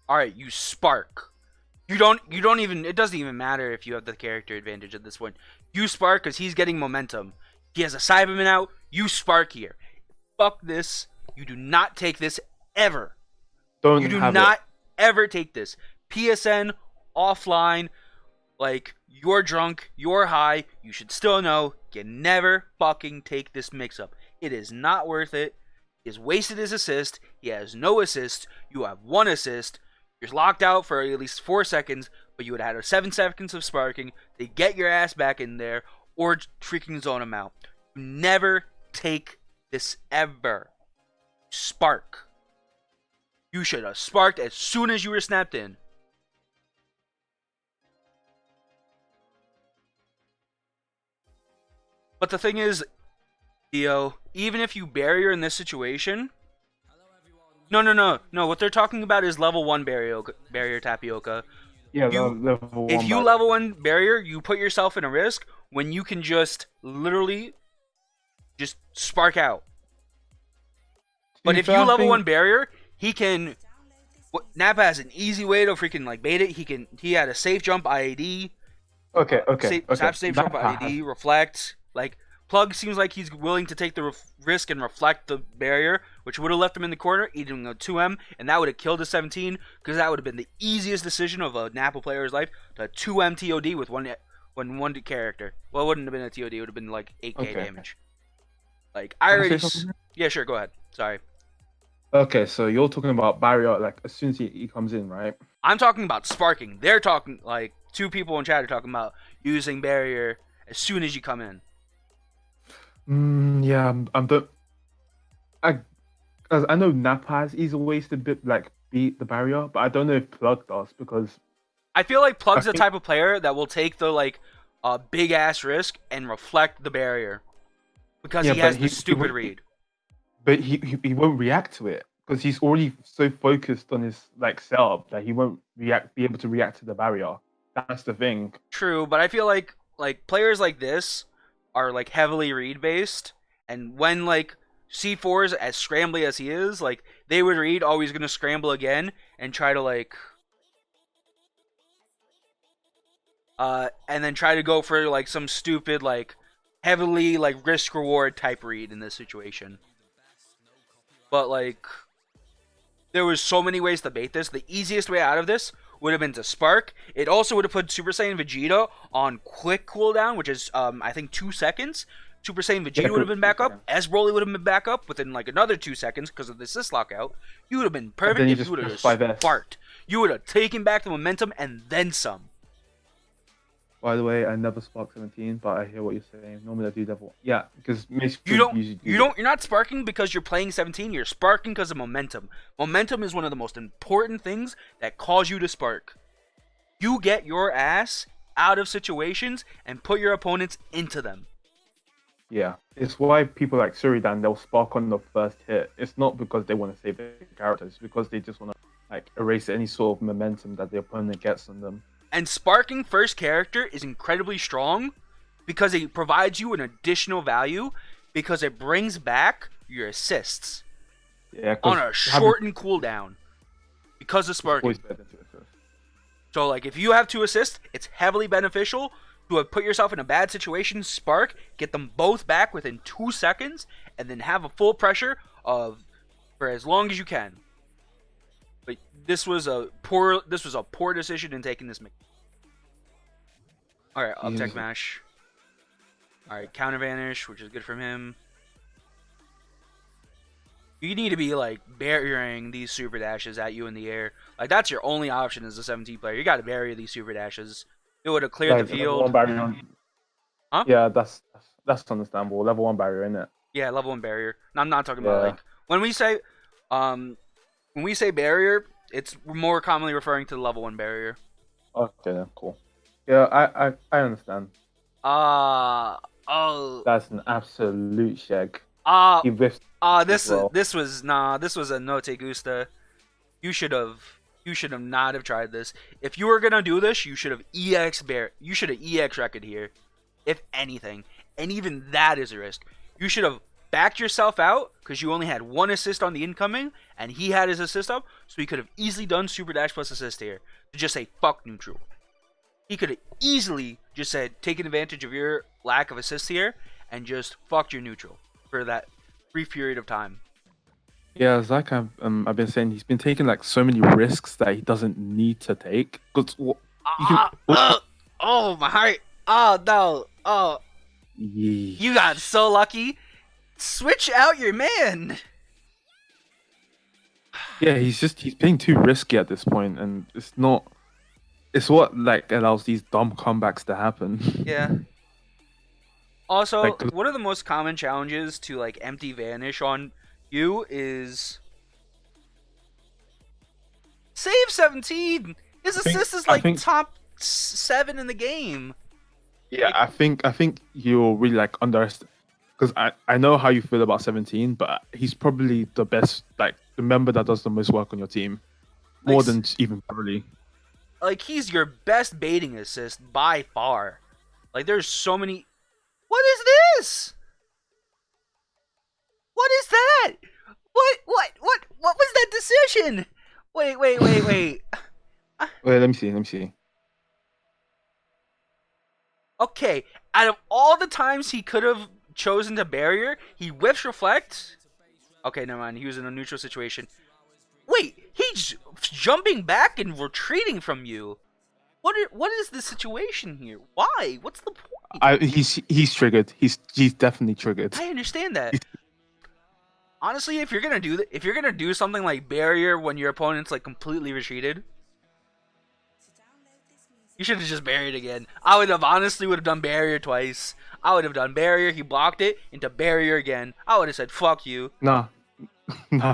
Alright, you spark. You don't even, it doesn't even matter if you have the character advantage at this point. You spark because he's getting momentum. He has a Cyberman out, you spark here. Fuck this. You do not take this ever. You do not ever take this. PSN, offline, like, you're drunk, you're high, you should still know, you never fucking take this mix-up. It is not worth it. He has wasted his assist. He has no assist. You have 1 assist. You're locked out for at least 4 seconds, but you would have had 7 seconds of sparking to get your ass back in there or freaking zone him out. You never take this ever. Spark. You should have sparked as soon as you were snapped in. But the thing is, Theo, even if you barrier in this situation... No. What they're talking about is level 1 barrier Tapioca. Yeah, level 1. If you level 1 barrier, you put yourself in a risk when you can just literally just spark out. But if you level 1 barrier, he can... Nappa has an easy way to freaking like bait it. He had a safe jump IAD. Okay. Safe jump IAD, reflect. Like, Plug seems like he's willing to take the risk and reflect the barrier, which would have left him in the corner, eating a 2M, and that would have killed the 17, because that would have been the easiest decision of a Nappa player's life, to 2M TOD with one character. Well, it wouldn't have been a TOD, it would have been like 8k damage. Like, I already... Yeah, sure, go ahead. Sorry. Okay, so you're talking about barrier, like, as soon as he comes in, right? I'm talking about sparking. They're talking, like, 2 people in chat are talking about using barrier as soon as you come in. Yeah, I know Nappa has easy ways to beat the barrier, but I don't know if Plug does, because I feel like Plug's the type of player that will take the like big ass risk and reflect the barrier because he has the stupid read. But he won't react to it because he's already so focused on his like setup that he won't be able to react to the barrier. That's the thing. True, but I feel like players like this are like heavily read based, and when like C4's as scrambly as he is, like they would read, oh, he's gonna scramble again and try to like and then try to go for like some stupid like heavily like risk reward type read in this situation. But like there was so many ways to bait this. The easiest way out of this would have been to spark. It also would have put Super Saiyan Vegeta on quick cooldown, which is I think 2 seconds. Super Saiyan Vegeta would have been back up. S Broly would have been back up within like another 2 seconds because of the assist lockout. You would have been perfect if you would have sparked. You would have taken back the momentum and then some. By the way, I never spark 17, but I hear what you're saying. Normally I do level. Yeah, because you're not sparking because you're playing 17. You're sparking because of momentum. Momentum is one of the most important things that cause you to spark. You get your ass out of situations and put your opponents into them. Yeah, it's why people like Suridan, they'll spark on the first hit. It's not because they want to save their characters, it's because they just want to like erase any sort of momentum that the opponent gets on them. And sparking first character is incredibly strong because it provides you an additional value because it brings back your assists on a shortened cooldown because of sparking. So like if you have 2 assists, it's heavily beneficial to have put yourself in a bad situation, spark, get them both back within 2 seconds, and then have a full pressure for as long as you can. But this was a poor decision in taking this. All right, up tech mash. All right, counter vanish, which is good from him. You need to be like barriering these super dashes at you in the air. Like that's your only option as a 17 player. You got to barrier these super dashes. It would have cleared the field. Huh? Yeah, that's understandable. Level 1 barrier, isn't it? Yeah, level 1 barrier. I'm not talking about like when we say barrier, it's more commonly referring to the level 1 barrier. Okay, cool. Yeah, I understand. That's an absolute shag. This was a no te gusta. You should have not have tried this. If you were gonna do this, you should have EX wrecked here, if anything. And even that is a risk. You should have backed yourself out because you only had 1 assist on the incoming, and he had his assist up, so he could have easily done super dash plus assist here to just say fuck neutral. He could have easily just said taken advantage of your lack of assist here and just fucked your neutral for that brief period of time. Yeah, it's like I've been saying, he's been taking like so many risks that he doesn't need to take. Oh my heart! Oh no! Oh, yeesh. You got so lucky. Switch out your man. Yeah, he's being too risky at this point, and it's not. It's what like allows these dumb comebacks to happen. Yeah. Also, like, one of the most common challenges to like empty vanish on you is save 17. His assist is like top 7 in the game. Yeah, I think you'll really like underestimate, because I know how you feel about 17, but he's probably the best, like the member that does the most work on your team, more than even Broly. Like he's your best baiting assist by far. Like there's so many. What is this? What is that? What was that decision? Wait. Wait, let me see. Okay, out of all the times he could have chosen to barrier, he whiffs reflect. Okay, never mind. He was in a neutral situation. Wait, he's jumping back and retreating from you. What is the situation here? Why? What's the point? He's triggered. He's definitely triggered. I understand that. Honestly, if you're gonna do something like barrier when your opponent's like completely retreated, you should have just barriered again. I would have done barrier twice. I would have done barrier. He blocked it into barrier again. I would have said fuck you. Nah,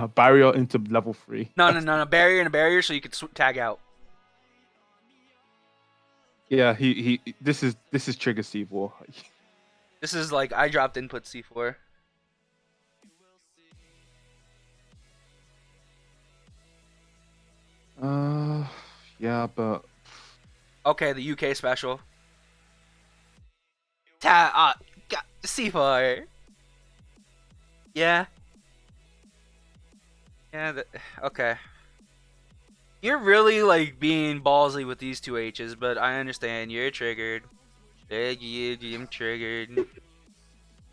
barrier into level 3. No. Barrier and a barrier so you could tag out. Yeah, this is trigger C4. This is like I dropped input C4. Yeah, but okay, the UK special. C4. Yeah. Yeah. Okay. You're really like being ballsy with these two H's, but I understand. You're triggered. I'm triggered. Man,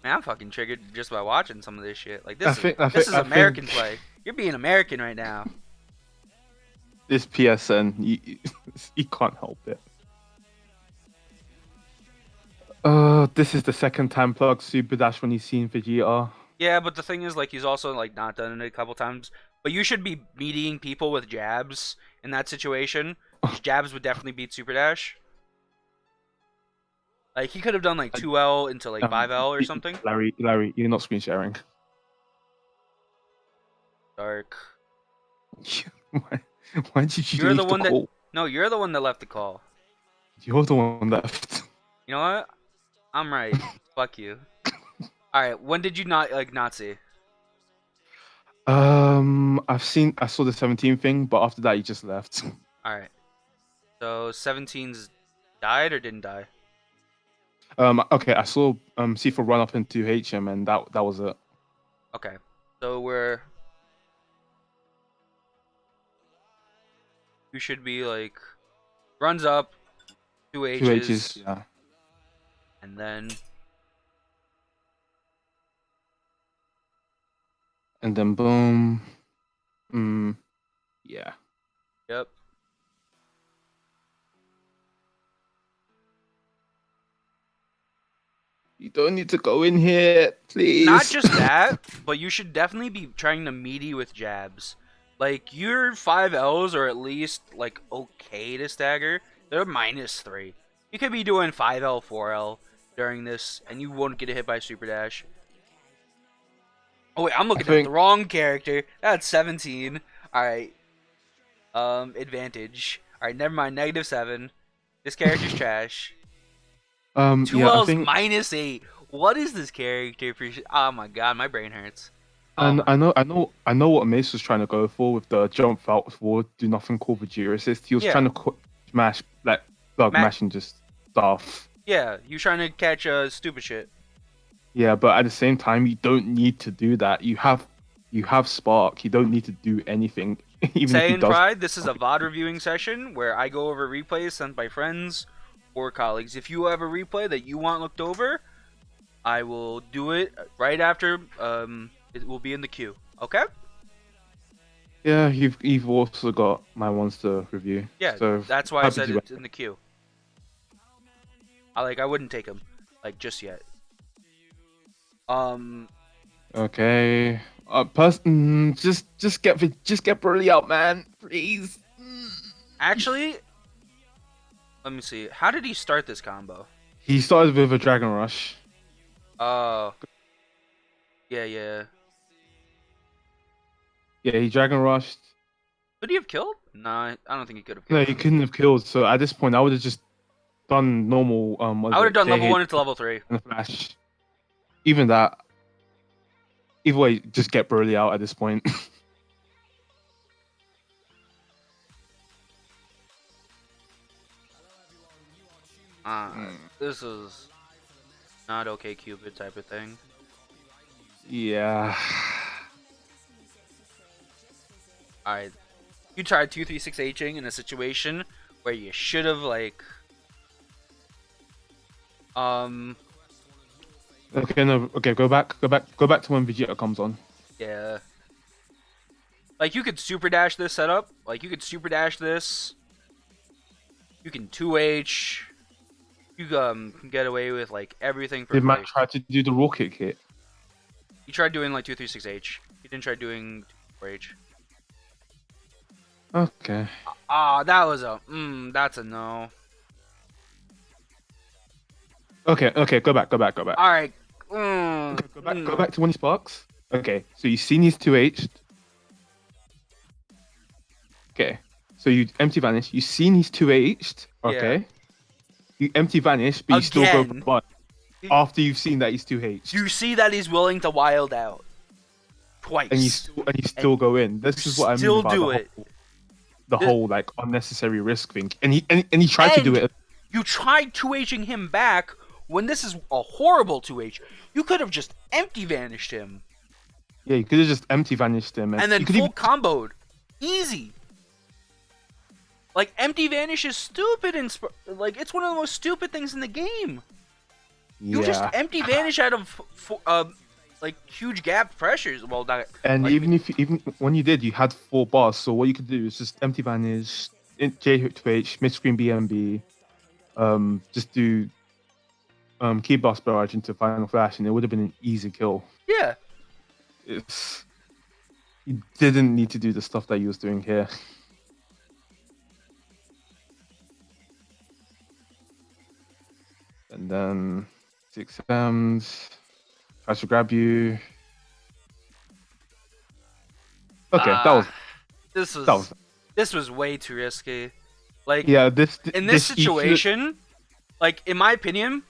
I'm fucking triggered just by watching some of this shit. Like I this is think American play. You're being American right now. this PSN, you can't help it. This is the second time Plug Super Dash when he's seen Vegeta. Yeah, but the thing is, like, he's also like not done it a couple times. But you should be meeting people with jabs in that situation. These jabs would definitely beat Super Dash. Like he could have done like 2L into like 5L or something. Larry, you're not screen sharing. Dark. Why did you You're leave the one call? that. No, you're the one that left the call. You're the one left. You know what? I'm right. Fuck you. All right. When did you not see? I saw the 17 thing, but after that, he just left. All right. So 17's died or didn't die? Okay, I saw C4 run up into HM, and that was it. Okay. So we're. You should be like. Runs up. Two H's. 2 H's, yeah. And then. And then boom. Yeah. Yep. You don't need to go in here, please. Not just that, but you should definitely be trying to meaty with jabs. Like, your 5Ls are at least, like, okay to stagger. They're -3. You could be doing 5L, 4L during this, and you won't get hit by Super Dash. Oh, wait, I'm looking at the wrong character. That's 17. Alright. Advantage. Alright, never mind. -7. This character's trash. 2L's -8. What is this character? Oh my god, my brain hurts. And I know what Mace was trying to go for with the jump out forward, do nothing called Vegeta assist. He was trying to smash, like, mash and just stuff. Yeah, you trying to catch stupid shit. Yeah, but at the same time, you don't need to do that. You have Spark. You don't need to do anything. Even Say if he in does. Pride, this is a VOD reviewing session where I go over replays sent by friends or colleagues. If you have a replay that you want looked over, I will do it right after. It will be in the queue. Okay? Yeah, you've also got my ones to review. Yeah, so that's why I said it's in the queue. I wouldn't take them, like, just yet. Okay. Just get Broly out, man, please. Actually, let me see. How did he start this combo? He started with a Dragon Rush. Oh. Yeah. Yeah, he Dragon Rushed. Could he have killed? No, I don't think he could have No, killed. he couldn't have killed. So at this point, I would have just done normal. I would have done level 1 into level 3. And Flash. Even that. Either way, just get Broly out at this point. This is not okay, Cupid type of thing. Yeah. Alright. You tried 236Hing in a situation where you should have, like... Okay, no. Okay, go back to when Vegeta comes on. Yeah. Like, you could super dash this setup. Like, you could super dash this. You can 2H. You can get away with, like, everything for Did free. Matt try to do the rocket kit? He tried doing, like, 236H. He didn't try doing 4H. Okay. That was a... that's a no. Okay, go back. Alright. Go back to when he sparks. Okay, so you've seen he's 2H'd. Okay, so you empty vanish. You've seen he's 2H'd. Okay. Yeah. You empty vanish, but you still go for butt. After you've seen that he's 2H'd. You see that he's willing to wild out. Twice. And you still go in. This is what I mean still about do it. The whole like unnecessary risk thing. And he tried to do it. You tried 2H'ing him back when this is a horrible 2H. You could have just empty vanished him. Yeah, you could have just empty vanished him. And then full comboed. Easy. Like, empty vanish is stupid and like it's one of the most stupid things in the game. You just Yeah. empty vanish out of like huge gap pressures. Well, that And like even when you did, you had 4 bars. So what you could do is just empty vanish, J2H, mid screen BMB, just do key blast barrage into final flash, and it would have been an easy kill. yeah. It's you didn't need to do the stuff that you was doing here. And then 6Ms tries to grab you. Okay, This was way too risky. Like, yeah. in this EQ situation, like in my opinion,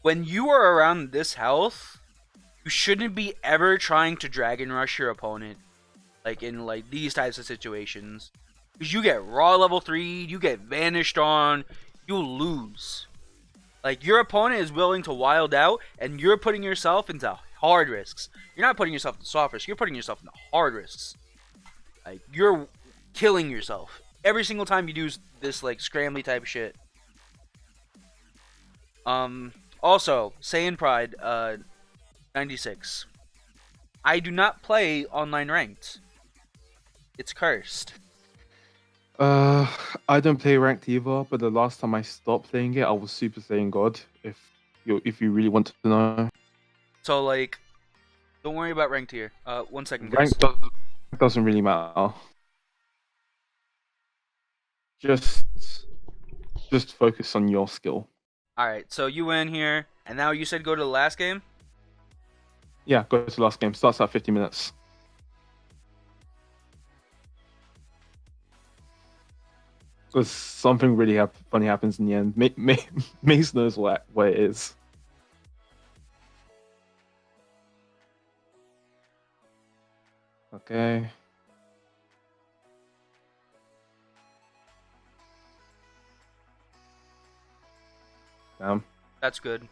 when you are around this health, you shouldn't be ever trying to dragon rush your opponent. Like in like these types of situations, because you get raw level 3, you get vanished on, you'll lose. Like, your opponent is willing to wild out, and you're putting yourself into hard risks. You're not putting yourself into soft risks, you're putting yourself into hard risks. Like, you're killing yourself every single time you do this, like, scrambly type shit. Also, Saiyan Pride, 96. I do not play online ranked. It's cursed. I don't play ranked either, but the last time I stopped playing it, I was Super Saiyan God. If you really want to know, So, like, don't worry about ranked here. 1 second, guys. rank doesn't really matter. Just focus on your skill. Alright, so you win here, and now you said go to the last game? Yeah, go to the last game. Starts at 50 minutes. Because something really funny happens in the end. Mace knows what it is. Okay. Damn. That's good.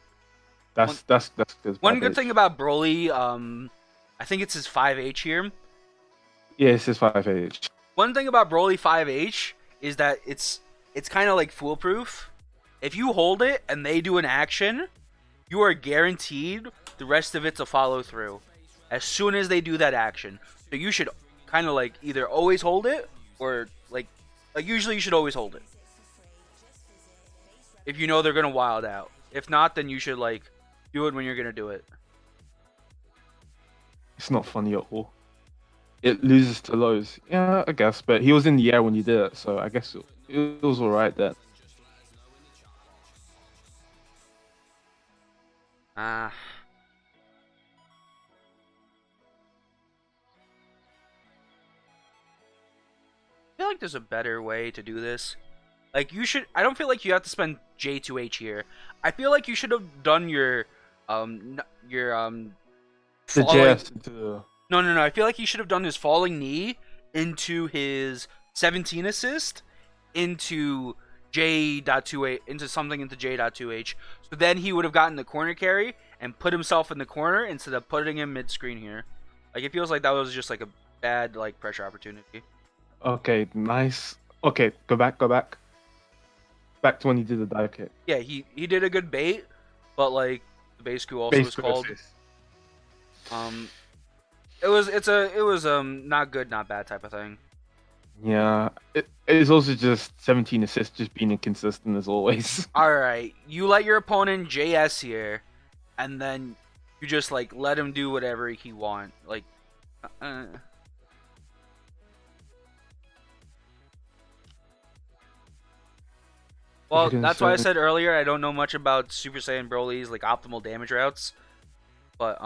That's good. One good thing about Broly, I think it's his 5H here. Yeah, it's his 5H. One thing about Broly 5H is that it's kind of like foolproof. If you hold it and they do an action, you are guaranteed the rest of it to follow through as soon as they do that action. So you should kind of like either always hold it or like usually you should always hold it. If you know they're gonna wild out. If not, then you should like do it when you're gonna do it. It's not funny at all. It loses to lows. Yeah, I guess. But he was in the air when you did it, so I guess it was alright then. I feel like there's a better way to do this. Like, you should... I don't feel like you have to spend J2H here. I feel like you should have done your... The falling... JS into... No. I feel like he should have done his falling knee into his 17 assist into J.2H, into something into J.2H. So then he would have gotten the corner carry and put himself in the corner instead of putting him mid-screen here. Like, it feels like that was just like a bad, like, pressure opportunity. Okay, nice. Okay, go back. Back to when he did the dive kick. Yeah, he did a good bait, but like the base coup also was called. It was not good, not bad type of thing. Yeah, it's also just 17 assists, just being inconsistent as always. All right, you let your opponent JS here, and then you just like let him do whatever he want. Like, well, that's why I said earlier I don't know much about Super Saiyan Broly's like optimal damage routes, but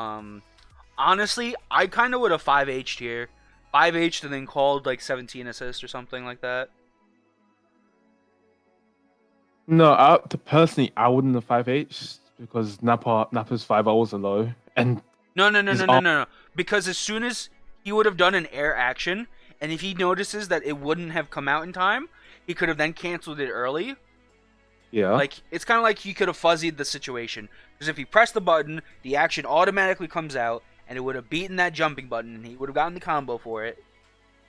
honestly, I kind of would have 5H'd here. 5H'd and then called like 17 assists or something like that. No, personally, I wouldn't have 5H because Nappa's 5 hours are low. And No. Because as soon as he would have done an air action, and if he notices that it wouldn't have come out in time, he could have then canceled it early. Yeah. Like, it's kind of like he could have fuzzied the situation. Because if he pressed the button, the action automatically comes out, and it would have beaten that jumping button, and he would have gotten the combo for it.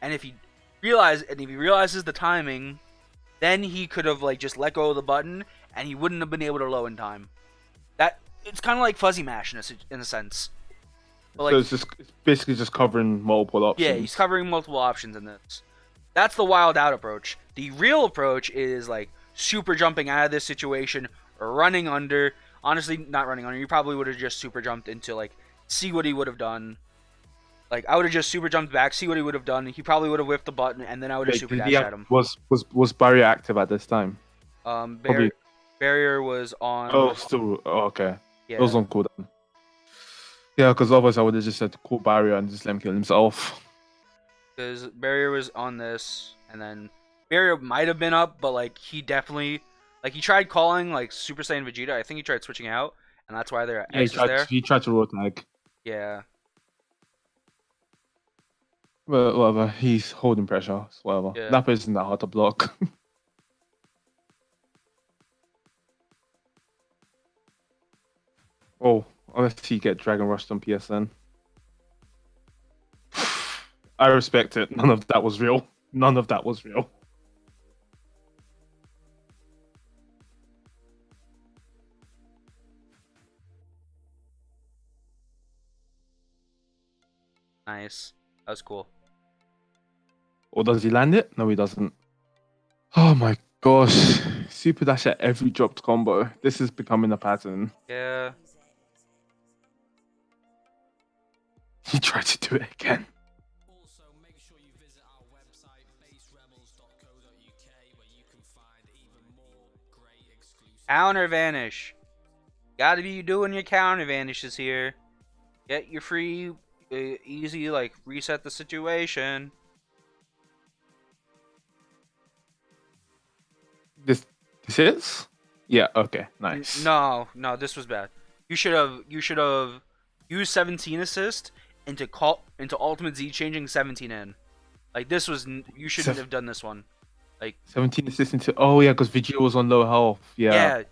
And if he realizes the timing, then he could have like just let go of the button, and he wouldn't have been able to low in time. That it's kind of like fuzzy mash in a sense. But So like, it's basically just covering multiple yeah, he's options. covering multiple options in this. That's the wild out approach. The real approach is like super jumping out of this situation, or running under. Honestly, not running under. You probably would have just super jumped into like see what he would have done. Like I would have just super jumped back, see what he would have done. He probably would have whiffed the button, and then I would have Wait, super did he dashed have at him. was barrier active at this time? Bar- Probably. barrier was Oh, on. still okay. It was Yeah, on cooldown. Yeah, because otherwise I would have just said cool barrier and just let him kill himself. because barrier was on this, and then barrier might have been up, but like he definitely like he tried calling like Super Saiyan Vegeta. I think he tried switching out, and that's why their Yeah, X is there. he tried to roll tag. Yeah, But whatever, he's holding pressure. So whatever. yeah. Nappa isn't that hard to block. Oh, unless he get Dragon Rushed on PSN. I respect it. None of that was real. None of that was real. Nice. That was cool. Or does he land it? No, he doesn't. Oh my gosh. Super dash at every dropped combo. This is becoming a pattern. Yeah. He tried to do it again. Also, make sure you visit our website, baserebels.co.uk, where you can find even more great exclusive. Counter vanish. Gotta be doing your counter vanishes here. Get your free, easy like reset the situation. This is? Yeah, okay, nice. No, no, this was bad. You should have used 17 assist into ultimate Z changing 17 in. Like this was you shouldn't have done this one. Like 17 assistant to oh yeah, because Vegeta was on low health. Yeah. yeah,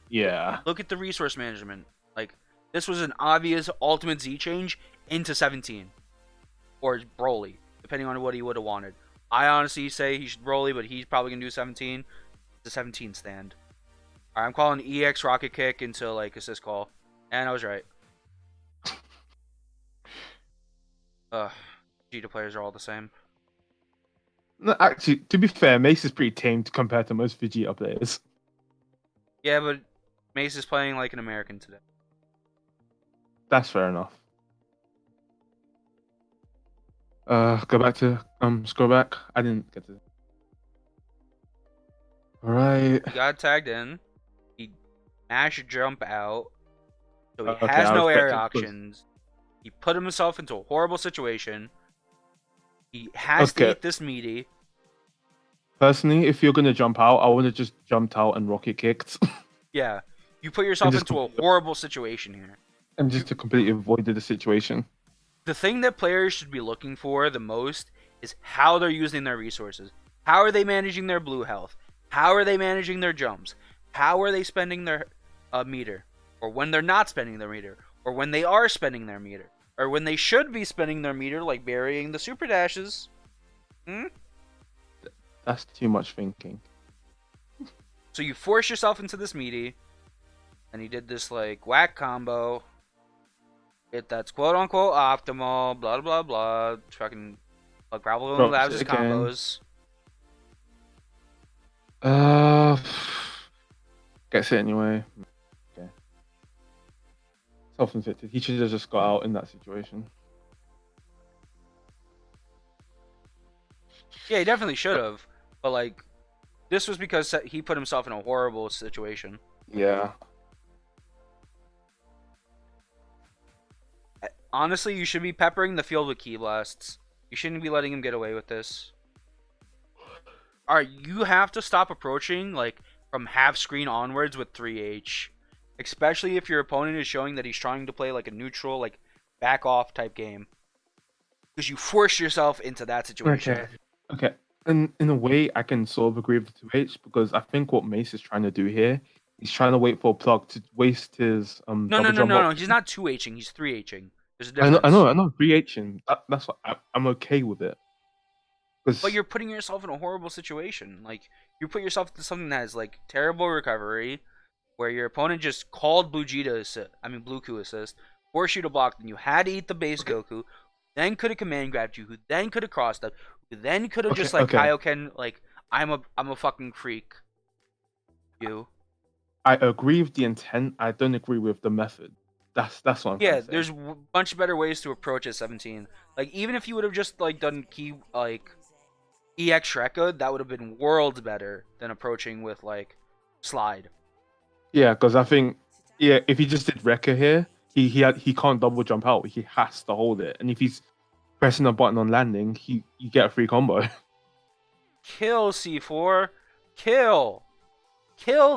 Yeah. look at the resource management. Like this was an obvious ultimate Z change into 17 or Broly, depending on what he would have wanted. I honestly say he should Broly, but he's probably gonna do 17. The 17 stand. Alright, I'm calling EX rocket kick into like assist call, and I was right. Vegeta players are all the same. No, actually, to be fair, Mace is pretty tamed compared to most Vegeta players. Yeah, but Mace is playing like an American today. That's fair enough. Go back to scroll back. I didn't get to. All right. He got tagged in. He mashed jump out, so he Okay, has I no respect air it, 'cause- options. He put himself into a horrible situation. He has to Okay. eat this meaty. Personally, if you're gonna jump out, I would have just jumped out and rocket kicked, Yeah, you put yourself just into a horrible situation here. and just to completely avoid the situation. The thing that players should be looking for the most is how they're using their resources. How are they managing their blue health? How are they managing their jumps? How are they spending their meter? Or when they're not spending their meter? Or when they are spending their meter? Or when they should be spending their meter, like burying the super dashes? Hmm? That's too much thinking. So you force yourself into this meaty, and he did this like whack combo. That's quote unquote optimal, blah blah blah. Fucking like Gravel Drops Labs' it again. combos. Uh, gets it anyway. Okay. Self-inflicted. He should have just got out in that situation. Yeah, he definitely should have. But like, this was because he put himself in a horrible situation. Yeah. Honestly, you should be peppering the field with key blasts. You shouldn't be letting him get away with this. Alright, you have to stop approaching like from half screen onwards with 3H. Especially if your opponent is showing that he's trying to play like a neutral, like back off type game. Because you force yourself into that situation. Okay. Okay. And in a way, I can sort of agree with the 2H because I think what Mace is trying to do here, he's trying to wait for a plug to waste his No, double jump. no. He's not 2Hing, he's 3Hing. There's a I difference. know, 3Hing. That's what I'm okay with it. But you're putting yourself in a horrible situation. Like, you put yourself into something that is like terrible recovery, where your opponent just called Blue Ku assist, forced you to block, then you had to eat the base Okay. Goku, then could have command grabbed you, who then could have crossed up, who then could have Okay, just like okay. Kaioken, like, I'm a fucking freak. You. I agree with the intent. I don't agree with the method. That's what I'm trying Yeah, to say. there's a bunch better ways to approach at 17. Like, even if you would have just like done key like EX Shreka, that would have been worlds better than approaching with like slide. Yeah, because I think if he just did Rekka here, he can't double jump out. He has to hold it, and if he's pressing a button on landing, you get a free combo. Kill C4. Kill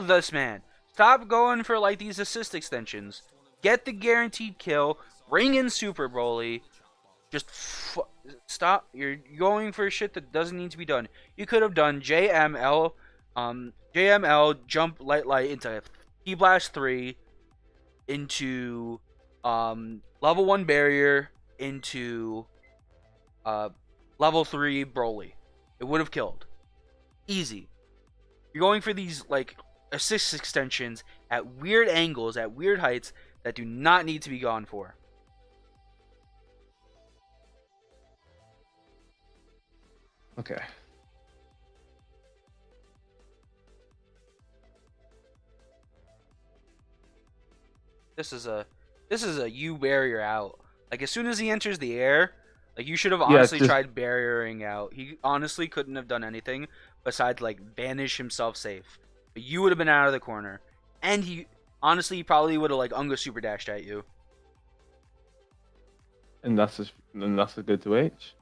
this man. Stop going for like these assist extensions. Get the guaranteed kill. Bring in Super Broly. Just stop. You're going for shit that doesn't need to be done. You could have done JML jump light into T Blast 3 into level 1 barrier into level 3 Broly. It would have killed. Easy. You're going for these like assist extensions at weird angles, at weird heights that do not need to be gone for. Okay. This is a U barrier out. Like, as soon as he enters the air, like, you should have Yeah, honestly just tried barriering out. He honestly couldn't have done anything besides like banish himself safe. But you would have been out of the corner, and he honestly probably would have like Unga super dashed at you. and that's a good 2H.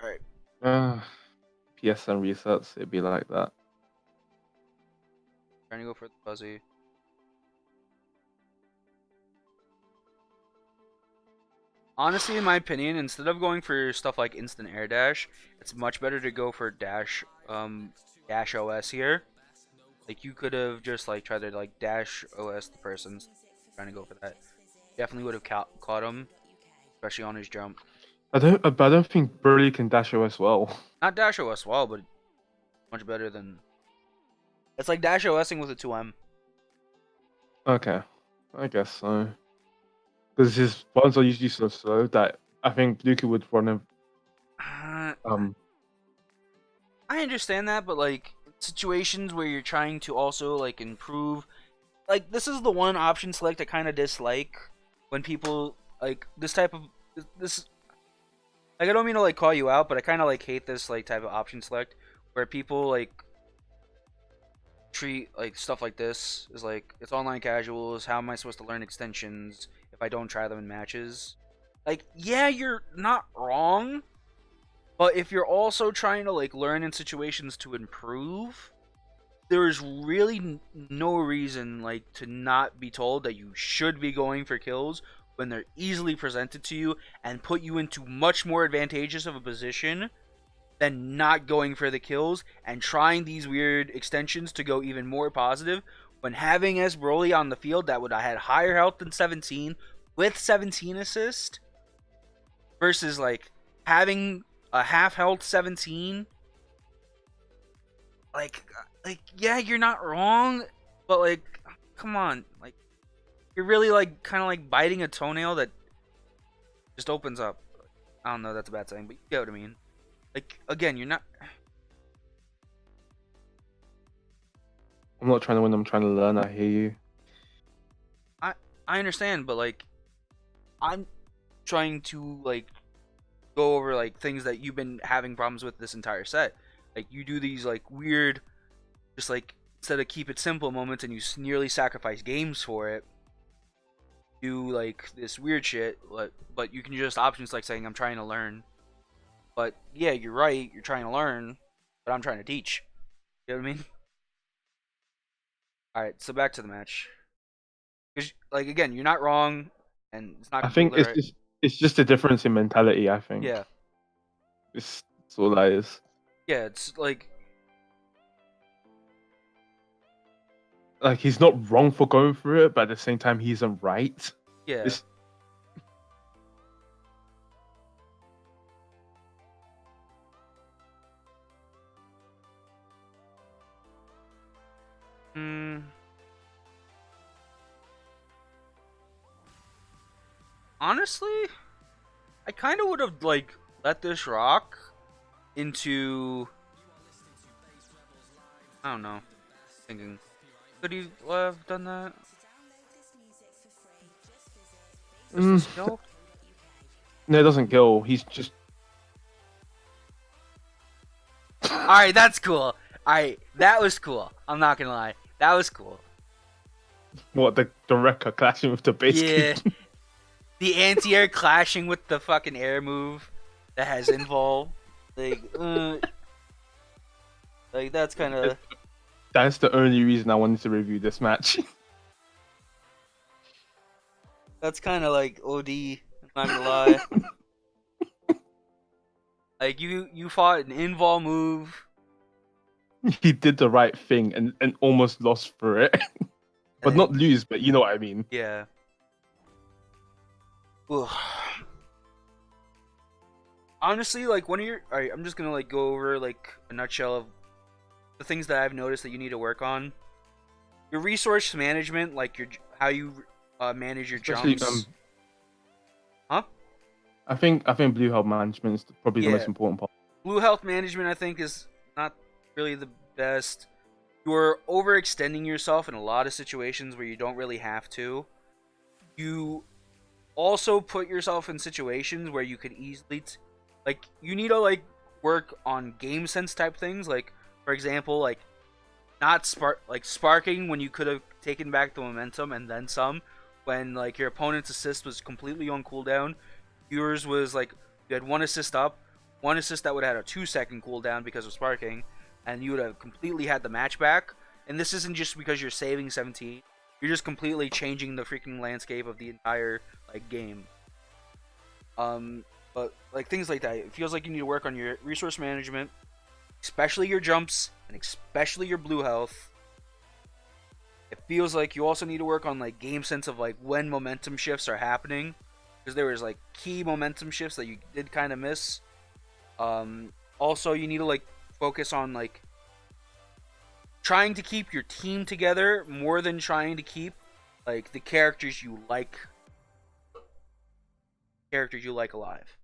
All right. PSN resets, it'd be like that. Trying to go for the fuzzy. Honestly, in my opinion, instead of going for stuff like instant air dash, it's much better to go for dash OS here. Like, you could have just like tried to like dash OS the person's trying to go for that. Definitely would have caught him, especially on his jump. But I don't think Broly can dash OS well. Not dash OS well, but much better than. It's like dash OSing with a 2M. Okay, I guess so. Because his buttons are usually so slow that I think Luca would run him. I understand that, but like situations where you're trying to also like improve, like this is the one option select I kind of dislike when people like this type of this. Like, I don't mean to like call you out, but I kind of like hate this like type of option select where people like treat like stuff like this is like it's online casuals. How am I supposed to learn extensions if I don't try them in matches? Like, yeah, you're not wrong, but if you're also trying to like learn in situations to improve, there's really no reason like to not be told that you should be going for kills when they're easily presented to you and put you into much more advantageous of a position than not going for the kills and trying these weird extensions to go even more positive when having as Broly on the field that would have had higher health than 17 with 17 assist versus like having a half health 17. Like yeah, you're not wrong, but like come on, like you're really like kind of like biting a toenail that just opens up. I don't know, that's a bad saying, but you get what I mean. Like, again, you're not. I'm not trying to win. I'm trying to learn. I hear you. I understand, but like, I'm trying to like go over like things that you've been having problems with this entire set. Like, you do these like weird, just like instead of keep it simple moments, and you nearly sacrifice games for it. Do like this weird shit, but you can just options like saying I'm trying to learn. But yeah, you're right. You're trying to learn, but I'm trying to teach. You know what I mean? All right, so back to the match. Because, like, again, you're not wrong, and it's not I think completely right. it's just a difference in mentality. I think. Yeah, It's all that is. yeah. It's like He's not wrong for going for it, but at the same time, he isn't right. yeah. It's honestly, I kind of would have like let this rock into, I don't know, thinking, could he have done that? Does Mm, this kill? no, it doesn't kill. He's just All right, that's cool. All right, that was cool. I'm not gonna lie, that was cool. what the wrecker clashing with the base Yeah, game. the anti-air clashing with the fucking air move that has invul, like that's kind of That's the only reason I wanted to review this match. like OD. I'm not gonna lie. Like you fought an invul move, He did the right thing and almost lost for it, but not and lose. But you know what I mean. yeah. Ugh. Honestly, like one of your, alright, I'm just gonna like go over like a nutshell of the things that I've noticed that you need to work on. Your resource management, like your how you manage your Especially jumps. Huh? I think blue health management is probably the Yeah. most important part. Blue health management, I think, is not really the best. You're overextending yourself in a lot of situations where you don't really have to. You also put yourself in situations where you could easily like you need to like work on game sense type things, like for example like not sparking when you could have taken back the momentum and then some, when like your opponent's assist was completely on cooldown. Yours was like you had one assist up, one assist that would have had a 2-second cooldown because of sparking, and you would have completely had the match back. And this isn't just because you're saving 17, you're just completely changing the freaking landscape of the entire like game. But like things like that, it feels like you need to work on your resource management, especially your jumps and especially your blue health. It feels like you also need to work on like game sense of like when momentum shifts are happening, because there was like key momentum shifts that you did kind of miss. Also, you need to like focus on like trying to keep your team together more than trying to keep like the characters you like alive.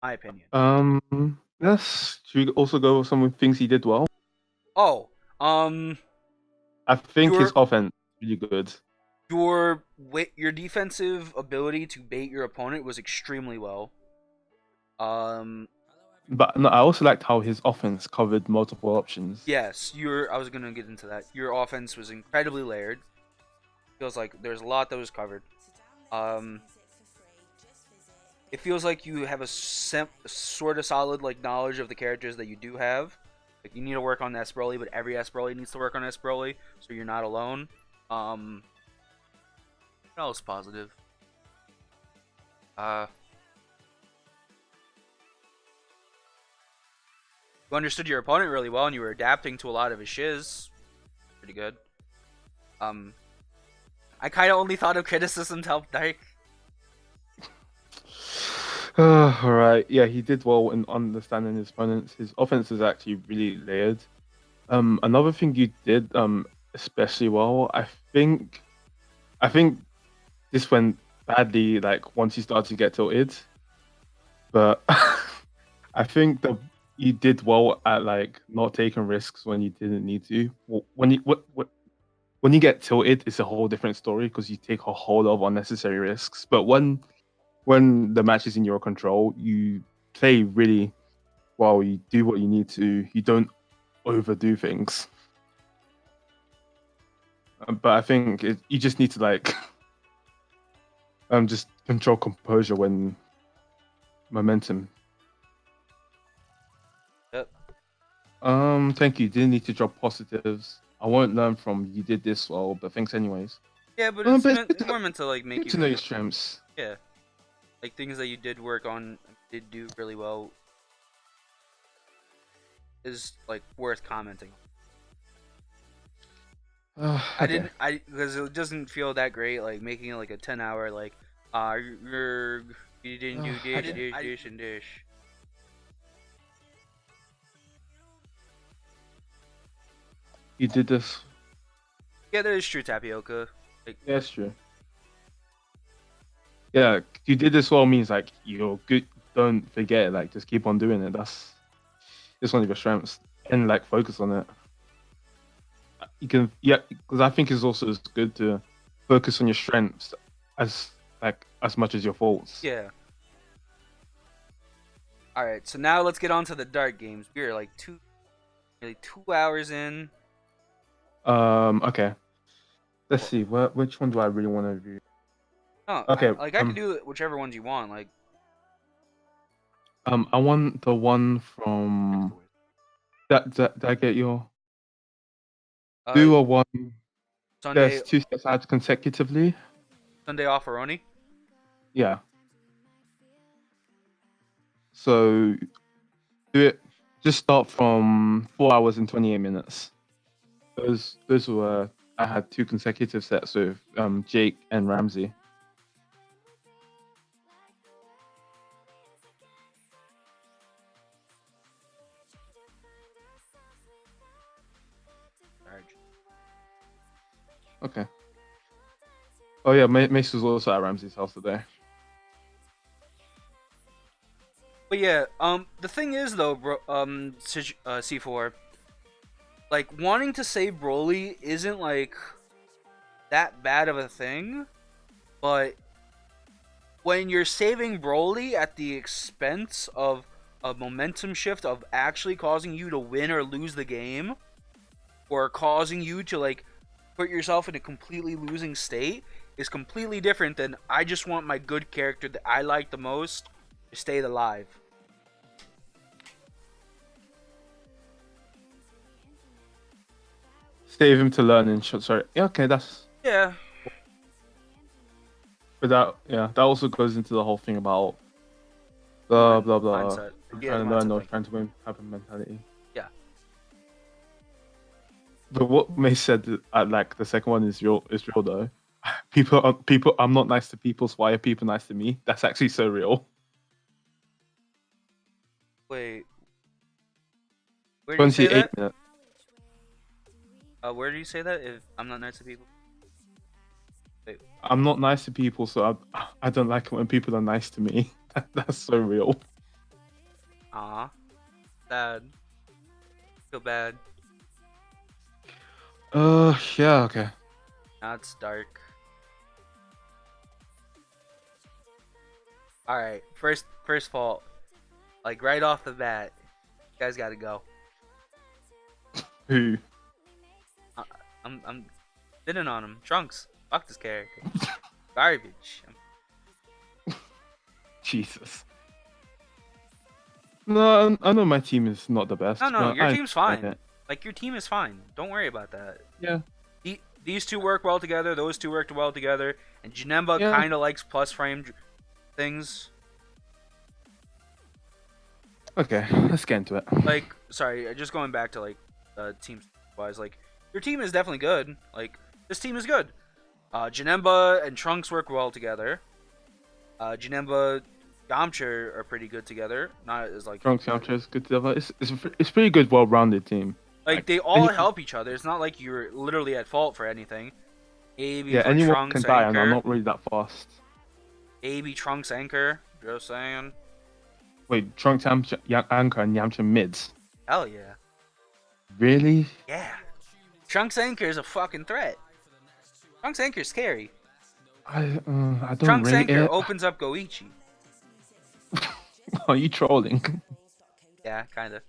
My opinion. Yes. Should we also go with some things he did well? Oh, I think his your offense is really good, your defensive ability to bait your opponent was extremely well. Um, but no, I also liked how his offense covered multiple options. yes, I was gonna get into that. Your offense was incredibly layered. Feels like there's a lot that was covered. Um, it feels like you have a sort of solid like knowledge of the characters that you do have. Like you need to work on S Broly, but every S Broly needs to work on S Broly, so you're not alone. What else positive? Uh, you understood your opponent really well, and you were adapting to a lot of his shiz. Pretty good. I kind of only thought of criticism to help Dark. All right. Yeah, he did well in understanding his opponents. His offense is actually really layered. Another thing you did especially well, I think this went badly like once you started to get tilted, but I think that you did well at like not taking risks when you didn't need to. When you get tilted, it's a whole different story because you take a whole lot of unnecessary risks. But when the match is in your control, you play really well. You do what you need to. You don't overdo things. But I think you just need to like just control composure when momentum. Yep. Thank you. Didn't need to drop positives. I won't learn from you did this well, but thanks anyways. Yeah, but But it's it's more meant to like make good you to know feel, your strengths. yeah, like things that you did work on, did do really well, is like worth commenting. Okay. Because it doesn't feel that great, like making it like a 10-hour, like, you're, you didn't do this, and this. You did this. Yeah, that is true, Tapioca. Like, Yeah, that's true. Yeah, you did this well means like you're good. Don't forget it. Like just keep on doing it. It's one of your strengths, and like focus on it. You can, yeah, because I think it's also as good to focus on your strengths as as much as your faults. Yeah. All right, so now let's get on to the dart games. We are like nearly 2 hours in. Okay. Let's see. Which one do I really want to review? No, Okay. I could do whichever ones you want. Like, I want the one from did I get your uh, do a one. Sunday There's two sets out consecutively. Sunday Offeroni. Yeah. So do it. Just start from 4 hours and 28 minutes. Those were I had two consecutive sets with Jake and Ramsey. Okay. Oh yeah, Mace was also at Ramsey's house today. But yeah, the thing is though, bro, C4, like wanting to save Broly isn't like that bad of a thing, but when you're saving Broly at the expense of a momentum shift of actually causing you to win or lose the game, or causing you to like put yourself in a completely losing state, is completely different than I just want my good character that I like the most to stay alive. Save him to learn and sorry. Yeah, okay, that's Yeah. but that also goes into the whole thing about blah blah. Mindset. Yeah, Trying to mindset learn or thing. trying to win type of mentality. Yeah. But what May said like the second one is real though. People I'm not nice to people, so why are people nice to me? That's actually so real. Wait. Where do you say 28 that? minutes. Where do you say that? If I'm not nice to people. Wait. I'm not nice to people, so I don't like it when people are nice to me. That's so real. Aw. Bad. Feel bad. Yeah, okay. Now it's dark. Alright, first fault. Like right off the bat, you guys gotta go. Who? I'm bidding on him. Trunks. Fuck this character. Garbage. Jesus. No, I know my team is not the best. No, but your I team's understand fine. it. Like your team is fine. Don't worry about that. Yeah. These two work well together. Those two worked well together. And Janemba Yeah. kind of likes plus frame things. Okay, let's get into it. Like, sorry, just going back to like team wise, like your team is definitely good. Like this team is good. Janemba and Trunks work well together. Janemba, Yamcha are pretty good together. Not as like Trunks is good together. It's pretty good, well-rounded team. like they all help each other. It's not like you're literally at fault for anything. AB Yeah, for anyone Trunks can die, and I'm Anchor. not really that fast. AB Trunks Anchor. Just saying. Wait, Trunks, Anchor, and Yamcha mids. Hell yeah. Really? Yeah. Trunks Anchor is a fucking threat. Trunks Anchor's scary. I don't Trunks rate Anchor it. opens up Goichi. Are you trolling? Yeah, kinda.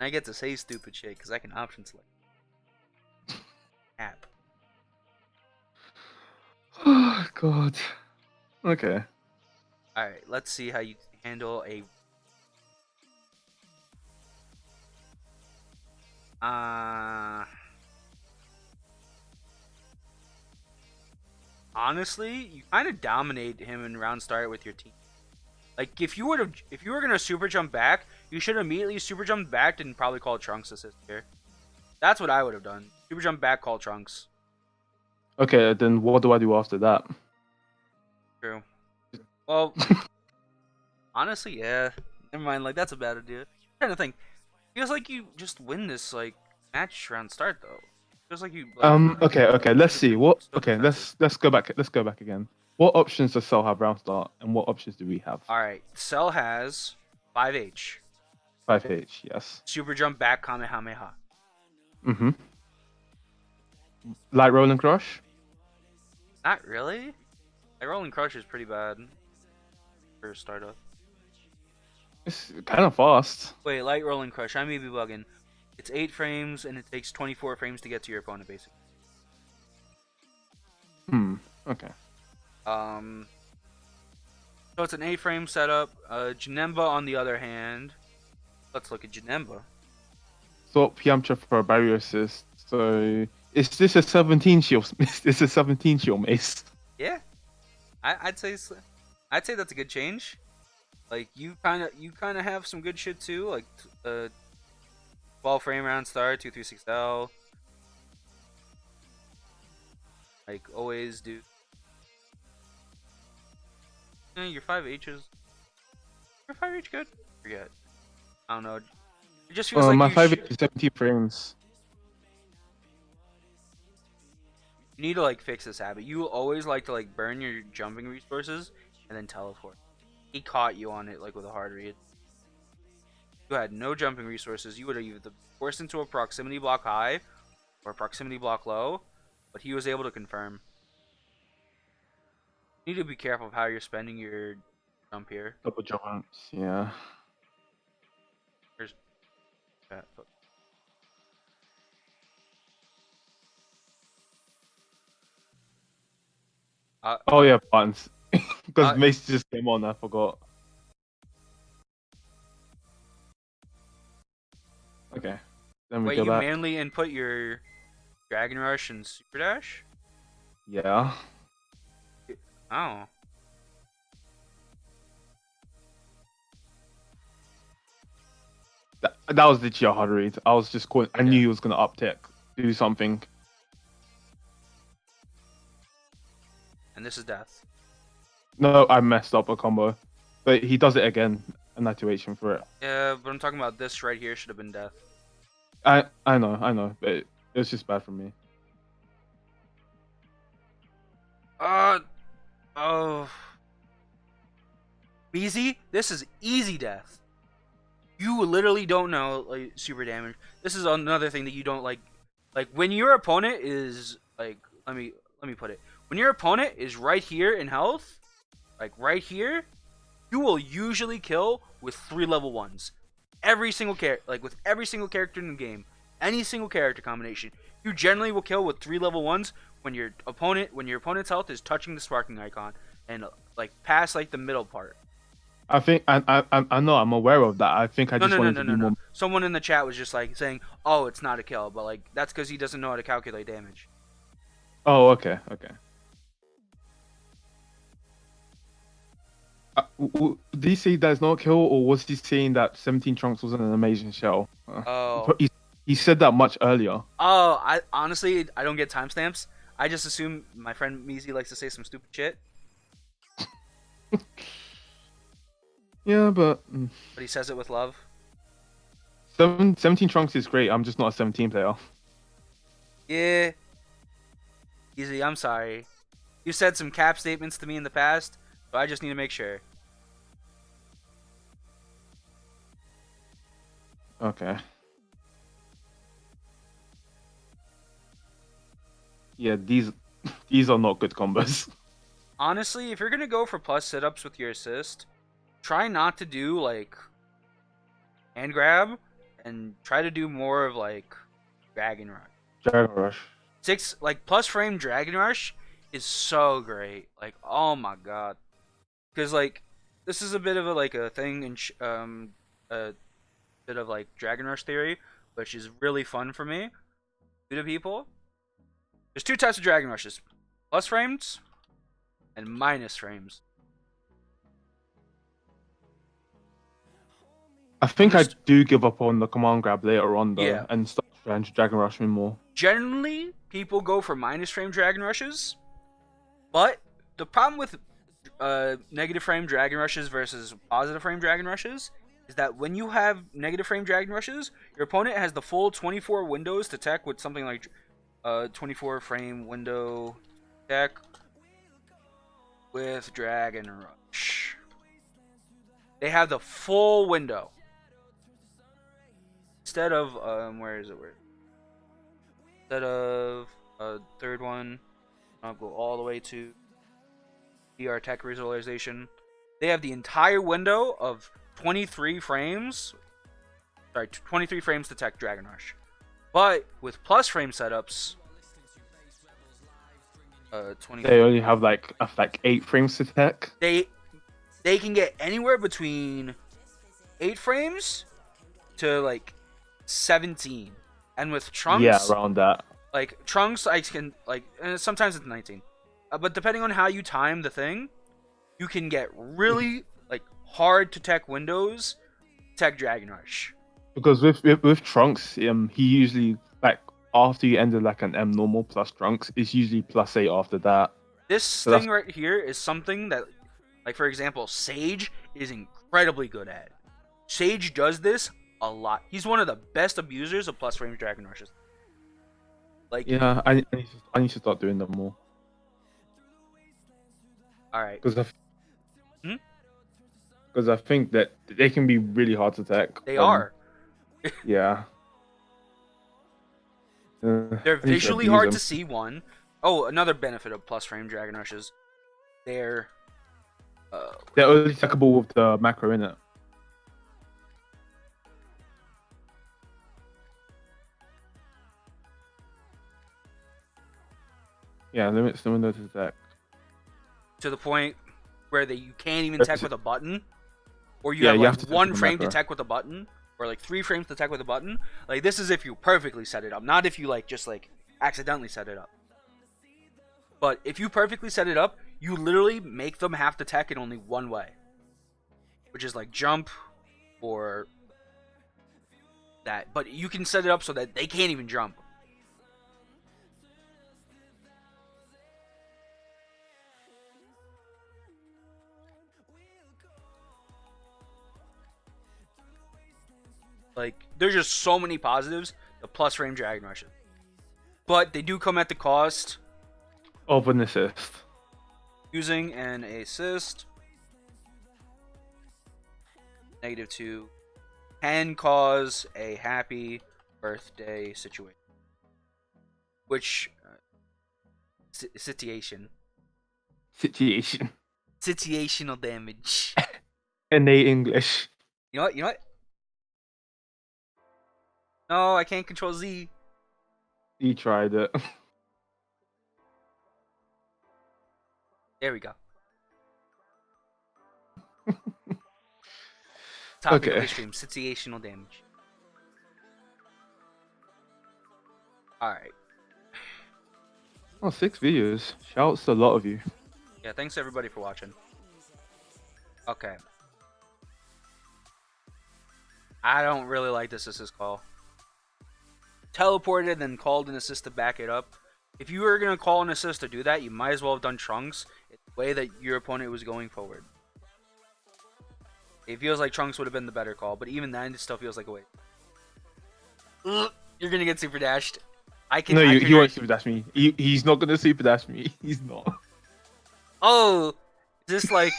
I get to say stupid shit because I can option select. App. Oh God. Okay. Alright, let's see how you handle a... Honestly, you kind of dominate him in round start with your team. Like, if you were gonna super jump back, you should immediately super jump back and probably call Trunks assist here. That's what I would have done. Super jump back, call Trunks. Okay, then what do I do after that? True. Well, honestly, yeah. Never mind. Like that's a bad idea. I'm trying to think. Feels like you just win this like match round start though. Just like you. Like, Okay. Let's see. What? still Okay. defensive. Let's go back. Let's go back again. What options does Cell have round start, and what options do we have? All right. Cell has 5H. 5H. Yes. Super jump back Kamehameha. Mhm. Light Rolling Crush. Not really. Like Rolling Crush is pretty bad for startup. It's kind of fast. Wait, Light Rolling Crush. I may be bugging. It's 8 frames and it takes 24 frames to get to your opponent, basically. Okay. So it's an 8-frame setup. Janemba, on the other hand, let's look at Janemba. Swap Yamcha for a barrier assist. So is this a 17 shield? Is this a 17 shield mace? Yeah, I'd say that's a good change. Like you kind of have some good shit too. Like 12 frame round start, 236L. Like always do. Your 5H's. Your 5H good? Forget. I don't know. It just feels like My you 5H is 17 frames. You need to like fix this habit. You always like to like burn your jumping resources and then teleport. He caught you on it like with a hard read. You had no jumping resources. You would have either forced into a proximity block high or a proximity block low, but he was able to confirm. You need to be careful of how you're spending your jump here. Double jumps. Yeah. There's that. Oh yeah, buttons. Because Mace just came on, I forgot. Okay. Then we Wait, go you back. manually input your Dragon Rush and Super Dash? Yeah. Oh. That was literally a hard read. I was just calling. I knew he was gonna uptick, do something. And this is death. No, I messed up a combo, but he does it again. A naturation for it. Yeah, but I'm talking about this right here should have been death. I know, but it was just bad for me. Oh. Easy? This is easy death. You literally don't know like super damage. This is another thing that you don't like. Like when your opponent is like, let me put it. When your opponent is right here in health, like right here, you will usually kill with 3 level 1s. Every single character, like with every single character in the game, any single character combination, you generally will kill with 3 level 1s when your opponent's health is touching the sparking icon and like past like the middle part. I think I know, I'm aware of that. I think I just wanted to be more. Someone in the chat was just like saying, "Oh, it's not a kill," but like that's because he doesn't know how to calculate damage. Oh, okay. Did he say that's not a kill, or was he saying that 17 Trunks wasn't an amazing shell? Oh. He said that much earlier. Oh, I honestly don't get timestamps. I just assume my friend Meezy likes to say some stupid shit. Yeah, but he says it with love. 17 Trunks is great. I'm just not a 17 player. Yeah. Easy, I'm sorry. You said some cap statements to me in the past, but I just need to make sure. Okay. Yeah, these are not good combos. Honestly, if you're gonna go for plus sit-ups with your assist, try not to do like hand grab and try to do more of like Dragon Rush. Dragon Rush. 6 like plus frame Dragon Rush is so great. Like oh my god. Cuz like this is a bit of a like a thing in a bit of like Dragon Rush theory, which is really fun for me to people. There's 2 types of Dragon Rushes. Plus frames and minus frames. I think I do give up on the command grab later on though, Yeah. and start trying to Dragon Rush me more. Generally, people go for minus frame Dragon Rushes, but the problem with negative frame Dragon Rushes versus positive frame Dragon Rushes is that when you have negative frame Dragon Rushes, your opponent has the full 24 windows to tech with something like 24 frame window deck with Dragon Rush. They have the full window. Instead of where is it? Instead of third one, I'll go all the way to DR Tech Visualization. They have the entire window of 23 frames. Sorry, 23 frames to tech Dragon Rush. But with plus frame setups, 20. They only have like 8 frames to tech. They can get anywhere between 8 frames to like 17, and with Trunks, Yeah, around that. like Trunks, I can like sometimes it's 19, but depending on how you time the thing, you can get really like hard to tech windows, tech Dragon Rush. Because with Trunks, he usually like after you ended like an M normal plus Trunks, it's usually +8 after that. This So thing right here is something that, like for example, Sage is incredibly good at. Sage does this a lot. He's one of the best abusers of plus frame Dragon Rushes. Like, Yeah, I need to start doing them more. all right, Because I think that they can be really hard to tech. they are. Yeah. They're I need to visually abuse hard them. to see. One. Oh, another benefit of plus frame Dragon Rushes, they're They're only techable with the macro in it. Yeah, limits the window to tech. to the point where you can't even That's tech it. with a button, or you Yeah, have you like have to tech one with the frame to macro. tech with a button, or like 3 frames to tech with a button. Like this is if you perfectly set it up, not if you like just like accidentally set it up. But if you perfectly set it up, you literally make them have to tech in only one way, which is like jump or that. But you can set it up so that they can't even jump. Like, there's just so many positives to plus frame Dragon Rushes. But they do come at the cost Of an assist. using an assist. -2 can cause a happy birthday situation. Which, situation. Situation. Situational damage. NA English. You know what? You know what? No, I can't control Z. You tried it. There we go. Topic of Okay. the stream: situational damage. All right. Oh, 6 videos. Shouts to a lot of you. Yeah, thanks everybody for watching. Okay. I don't really like this assist call. Teleported, then called an assist to back it up. If you were going to call an assist to do that, you might as well have done Trunks the way that your opponent was going forward. It feels like Trunks would have been the better call, but even then, it still feels like a waste. Ugh, you're going to get super dashed. No, he won't super dash me. He's not gonna super dash me. He's not. Oh, is this like...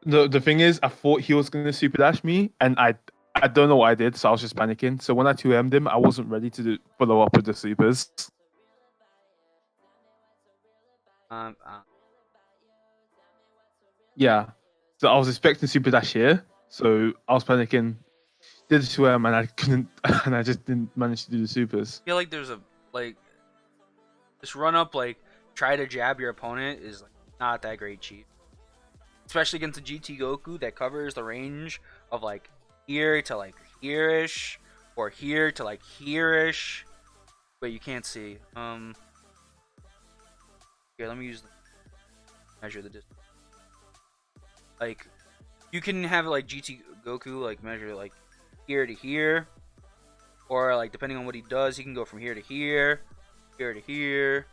The thing is, I thought he was gonna super dash me, and I don't know what I did, so I was just panicking. So when I 2M'd him, I wasn't ready to follow up with the supers. Yeah. So I was expecting super dash here, so I was panicking. Did the 2M and I couldn't, and I just didn't manage to do the supers. I feel like there's a, like, this run up, like, try to jab your opponent is like, not that great cheat. Especially against a GT Goku that covers the range of like here to like here-ish, or here to like here-ish. But you can't see. Here, let me use measure the distance. Like, you can have like GT Goku like measure like here to here, or like depending on what he does, he can go from here to here, here to here.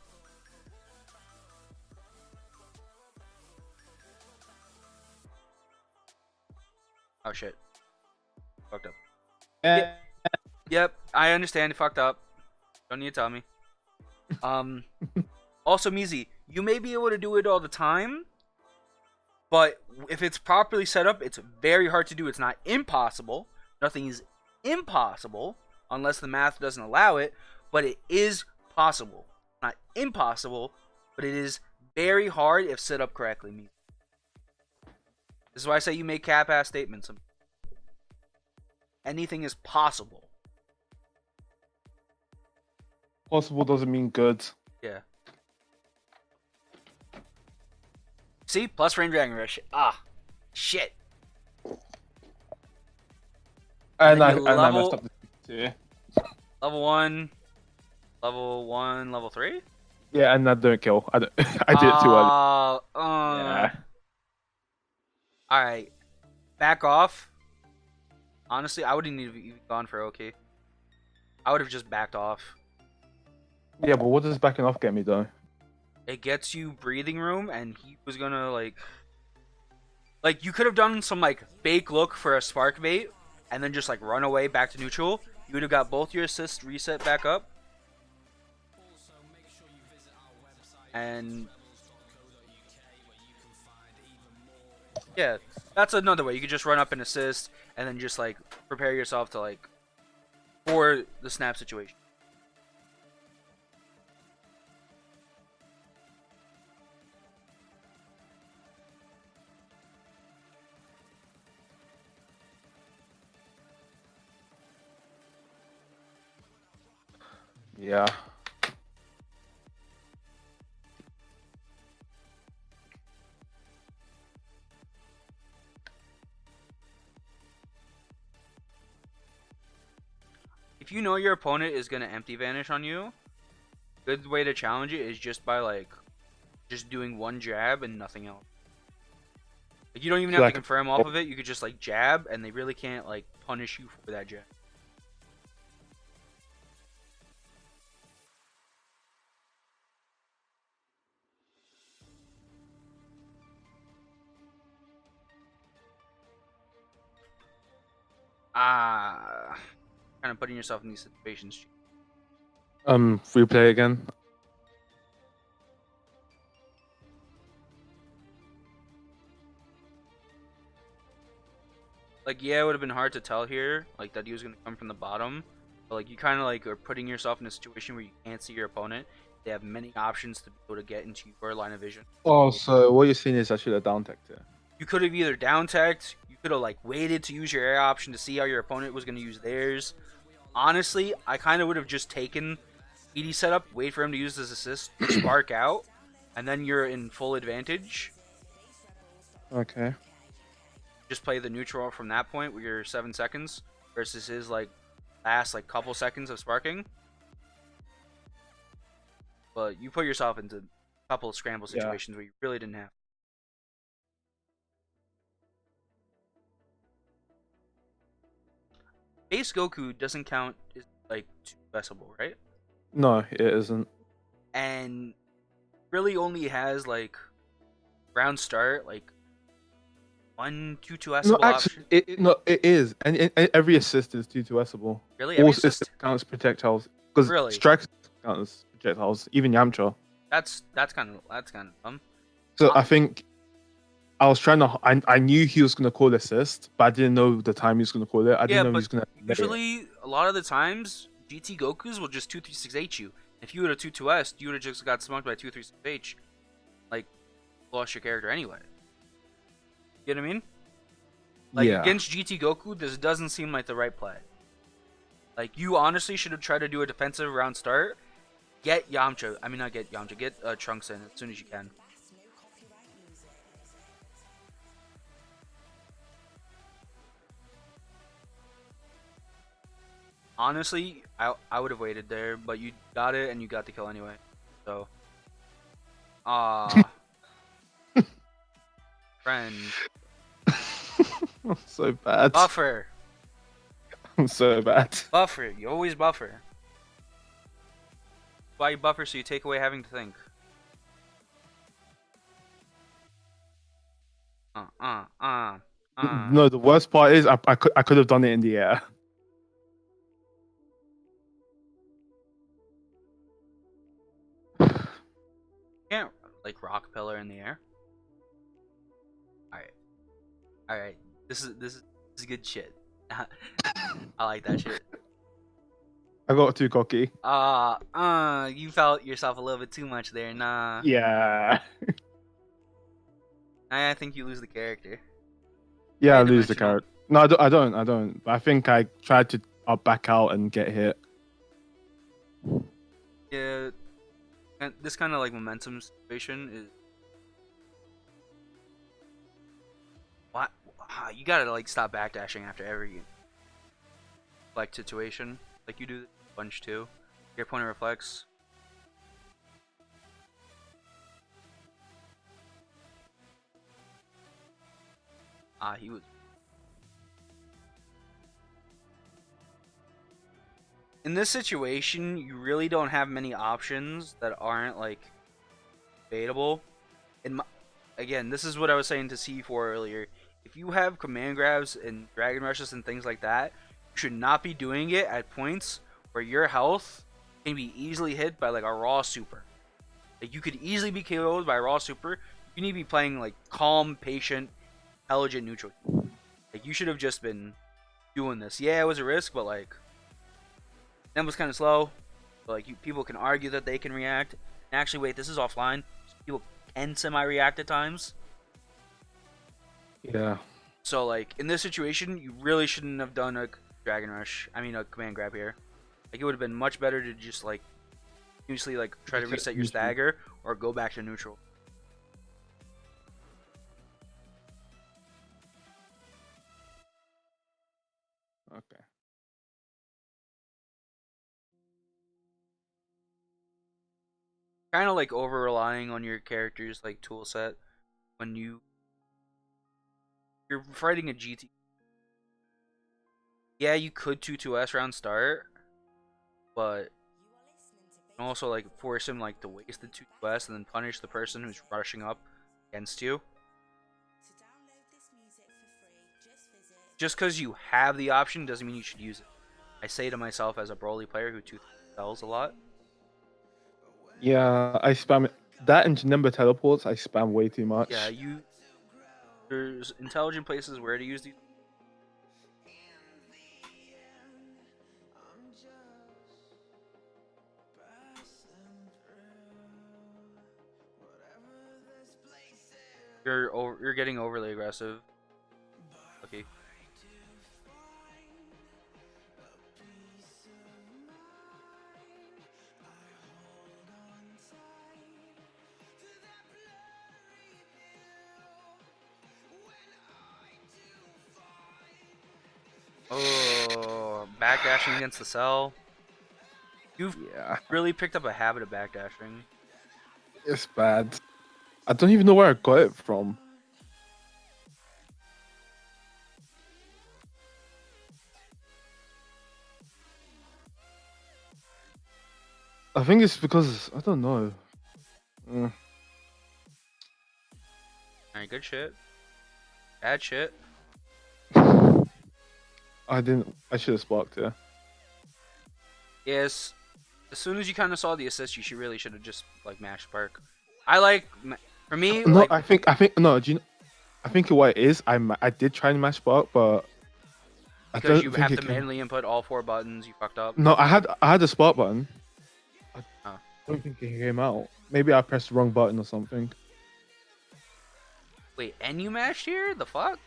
Oh shit. Fucked up. Yep. Yep. I understand. Fucked up. Don't need to tell me. Um. Also, Mizi, you may be able to do it all the time, but if it's properly set up, it's very hard to do. It's not impossible. Nothing is impossible unless the math doesn't allow it, but it is possible. Not impossible, but it is very hard if set up correctly. This is why I say you make cap-ass statements. Anything is possible. Possible doesn't mean good. Yeah. See? Plus range Dragon Rush. Ah. Shit. And then I you messed up the too. Level 1. Level 1. Level 3? Yeah, and I don't kill. I did it too early. Yeah. Alright. Back off. Honestly, I wouldn't have even gone for OK. I would have just backed off. Yeah, but what does backing off get me though? It gets you breathing room, and he was gonna like you could have done some like fake look for a spark bait, and then just like run away back to neutral. You would have got both your assists reset back up, and yeah, that's another way. You could just run up and assist, and then just like prepare yourself to like for the snap situation. Yeah. If you know your opponent is gonna empty vanish on you, good way to challenge it is just by like just doing one jab and nothing else. Like you don't even have to confirm off of it. You could just like jab, and they really can't like punish you for that jab. Kind of putting yourself in these situations. Replay again. Like, yeah, it would have been hard to tell here, like that he was gonna come from the bottom, but like you kind of like are putting yourself in a situation where you can't see your opponent. They have many options to be able to get into your line of vision. Oh, so what you're saying is I should have down teched it. You could have either down teched, you could have like waited to use your air option to see how your opponent was gonna use theirs. Honestly, I kind of would have just taken ED setup, wait for him to use his assist, spark out, and then you're in full advantage. Okay. Just play the neutral from that point with your 7 seconds versus his like last like couple seconds of sparking. But you put yourself into a couple of scramble situations where you really didn't have. Base Goku doesn't count as like 2Sable, right? No, it isn't. And really only has like round start like 1 2 No, Sable actually, option. it is, and every assist is 2-2-able. Really, All every assist assist? counts projectiles because Really? strikes count as projectiles, even Yamcha. That's kind of dumb. So I think I was trying to. I knew he was gonna call assist, but I didn't know the time he was gonna call it. I didn't know he was gonna. Usually, a lot of the times, GT Gokus will just 236H you. If you would have 2-2S, you would have just got smoked by 236H. Like, lost your character anyway. You know what I mean? Like, Yeah. against GT Goku, this doesn't seem like the right play. Like, you honestly should have tried to do a defensive round start. Get Yamcha. I mean, not get Yamcha. Get Trunks in as soon as you can. Honestly, I would have waited there, but you got it and you got the kill anyway. So, friend. I'm so bad. Buffer. I'm so bad. Buffer. You always buffer. Why you buffer so you take away having to think. No, the worst part is I could have done it in the air. like rock pillar in the air. All right. This is good shit. I like that shit. I got too cocky. You felt yourself a little bit too much there. Nah, Yeah. I think you lose the character. Yeah, I lose the Three-dimensional. character. No, I don't. But I think I tried to back out and get hit. Yeah, and this kind of like momentum situation is what you gotta like stop backdashing after every like situation. Like you do a bunch too. Your opponent reflects. He was in this situation. You really don't have many options that aren't like debatable. Again, this is what I was saying to C4 earlier. If you have command grabs and dragon rushes and things like that, you should not be doing it at points where your health can be easily hit by like a raw super. Like you could easily be KO'd by a raw super. You need to be playing like calm, patient, intelligent neutral. Like you should have just been doing this. Yeah, it was a risk, but like that was kind of slow. But like people can argue that they can react. And actually, wait, this is offline. So people can semi-react at times. Yeah. So like in this situation, you really shouldn't have done a dragon rush. I mean a command grab here. Like it would have been much better to just like usually like try to reset your stagger or go back to neutral. Okay. Kind of like over relying on your character's like tool set when you're fighting a GT. Yeah, you could 2-2S round start, but you can also like force him like to waste the 2-2S and then punish the person who's rushing up against you. Just because you have the option doesn't mean you should use it. I say to myself as a Broly player who 2-sells a lot. Yeah, I spam it. That and number teleports, I spam way too much. Yeah, there's intelligent places where to use these. You're getting overly aggressive. Okay. Oh, backdashing against the cell. You've Yeah, really picked up a habit of backdashing. it's bad. I don't even know where I got it from. I think it's because I don't know. Mm. Alright, good shit. Bad shit. I didn't. I should have sparked it. Yes. As soon as you kind of saw the assist, you really should have just like mashed spark. I like for me. No, Like, I think no. Do you know, I think what it is. I did try and mash spark, but I because don't you think have it to came. manually input all 4 buttons, you fucked up. No, I had a spark button. I Oh. don't think it came out. Maybe I pressed the wrong button or something. Wait, and you mashed here? The fuck?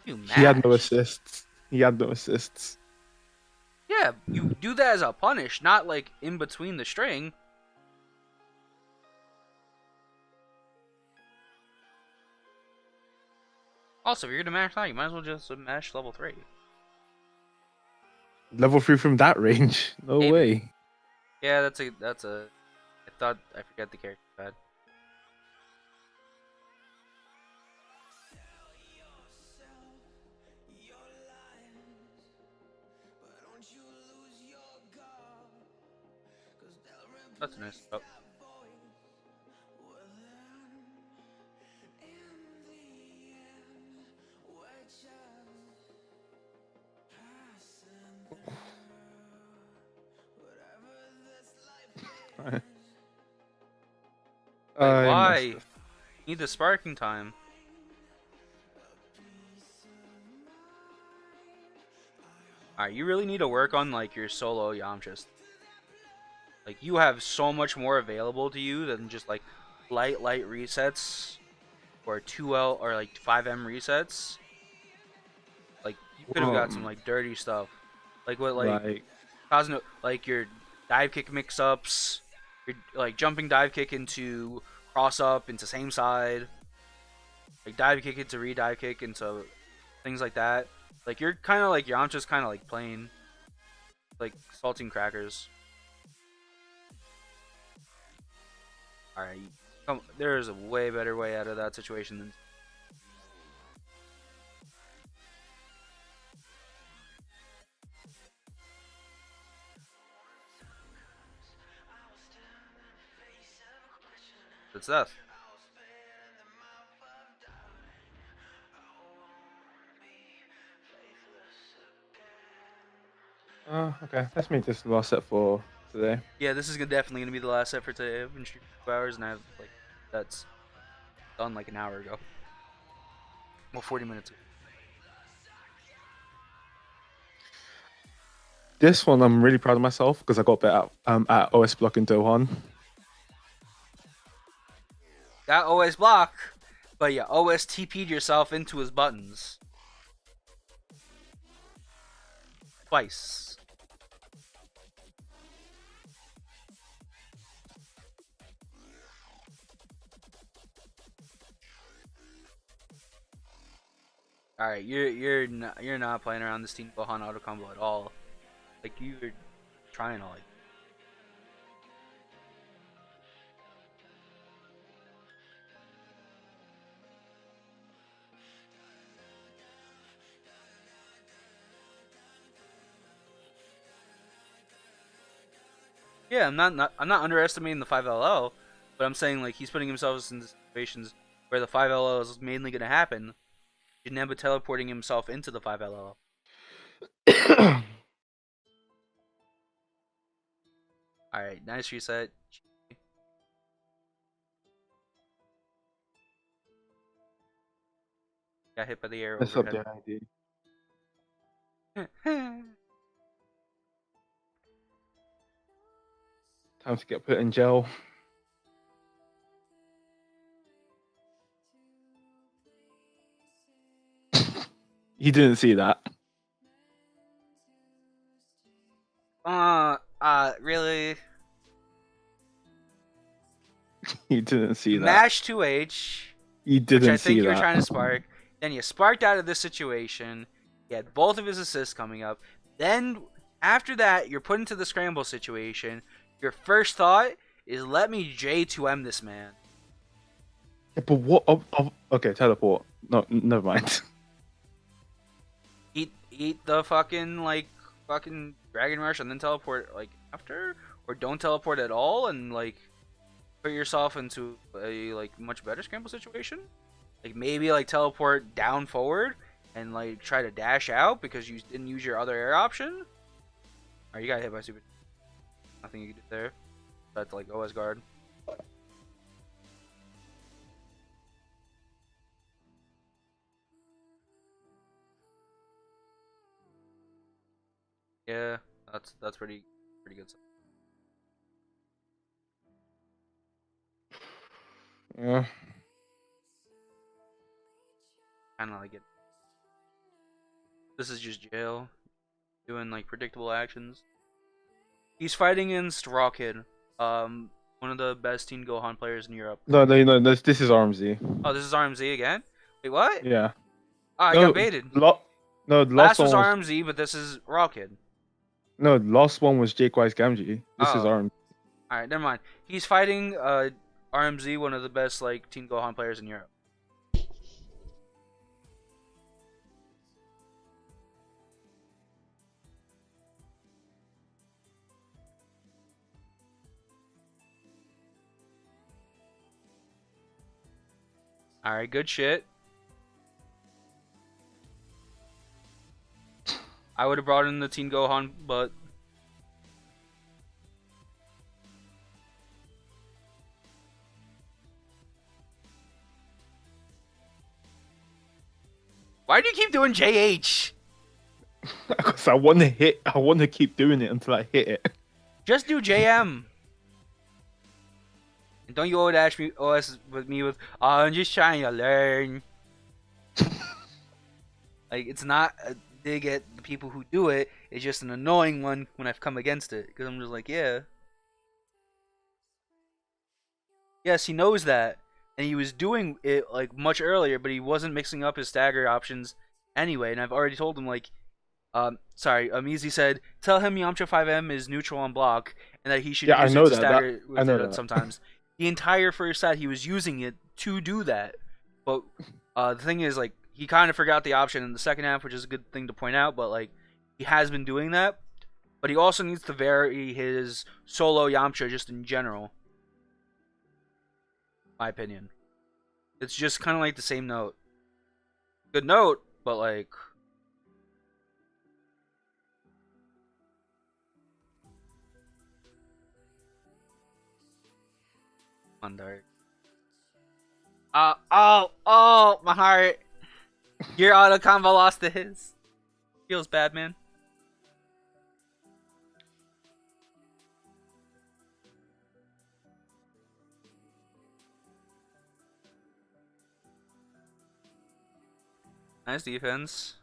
You mashed? He had no assists. He had no assists. Yeah, you do that as a punish, not like in between the string. Also, if you're gonna mash now, you might as well just mash level 3. Level 3 from that range? No Maybe. way. Yeah, that's a. I forget the character pad. That's nice. Oh. Wait, I why? missed this. Need the sparking time. Alright, you really need to work on like your solo Yamchas. Like you have so much more available to you than just like light resets or 2L or like 5M resets. Like you could have got some like dirty stuff. Like what Like, Cosmo, like your dive kick mix ups, your like jumping dive kick into cross up into same side, like dive kick into re-dive kick into things like that. Like you're kind of like Yamcha's kind of like plain, like salting crackers. All right, come. There's a way better way out of that situation than. It's death. okay. Let's make this the last set for today. Yeah, this is definitely gonna be the last set for today. I've been shooting 2 hours and I have like that's done like an hour ago. Well, 40 minutes ago. This one, I'm really proud of myself because I got better at OS blocking Dohan. That OS block, but yeah, OS TP'd yourself into his buttons. Twice. Alright, you're not playing around this Team Gohan auto combo at all. Like you're trying to like. Yeah, I'm not underestimating the 5LL, but I'm saying like he's putting himself in situations where the 5LL is mainly gonna happen. Janemba teleporting himself into the 5LL. Alright, nice reset. Got hit by the air Let's up the overhead. ID. Time to get put in jail. He didn't see that. Really? He didn't see that. Mash 2H, He which didn't I see think you were that. trying to spark. Then you sparked out of this situation. He had both of his assists coming up. Then, after that, you're put into the scramble situation. Your first thought is, let me J2M this man. Yeah, but what? Okay, teleport. No, never mind. Eat the fucking Dragon Rush and then teleport like after, or don't teleport at all and like put yourself into a like much better scramble situation. Like maybe like teleport down forward and like try to dash out because you didn't use your other air option. Or you got hit by super. Nothing you can do there. That's like OS guard. Yeah, that's pretty good stuff. Yeah. Kinda like it. This is just jail. Doing like predictable actions. He's fighting against Rocket. One of the best Teen Gohan players in Europe. No. This is RMZ. Oh, this is RMZ again? Wait, what? Yeah. Oh, I No, got baited. no. Last Last was one was RMZ, but this is Rocket. no. Last one was Jake Wise Gamgee. This is Oh. RMZ. Alright, never mind. He's fighting RMZ, one of the best like Teen Gohan players in Europe. Alright, good shit. I would have brought in the Teen Gohan, but... Why do you keep doing JH? Because I want to hit. I want to keep doing it until I hit it. Just do JM. And don't you always ask me, with me with, oh, I'm just trying to learn. Like, it's not a dig at the people who do it. It's just an annoying one when I've come against it. Because I'm just like, yeah. Yes, he knows that. And he was doing it, like, much earlier, but he wasn't mixing up his stagger options anyway. And I've already told him, like, Easy said, tell him Yamcha 5M is neutral on block, and that he should use it to stagger with it sometimes. The entire first set, he was using it to do that. But the thing is, like, he kind of forgot the option in the second half, which is a good thing to point out, but, like, he has been doing that. But he also needs to vary his solo Yamcha just in general. My opinion. It's just kind of like the same note. Good note, but, like... on Dark. Oh, my heart. Your auto combo lost to his. Feels bad, man. Nice defense.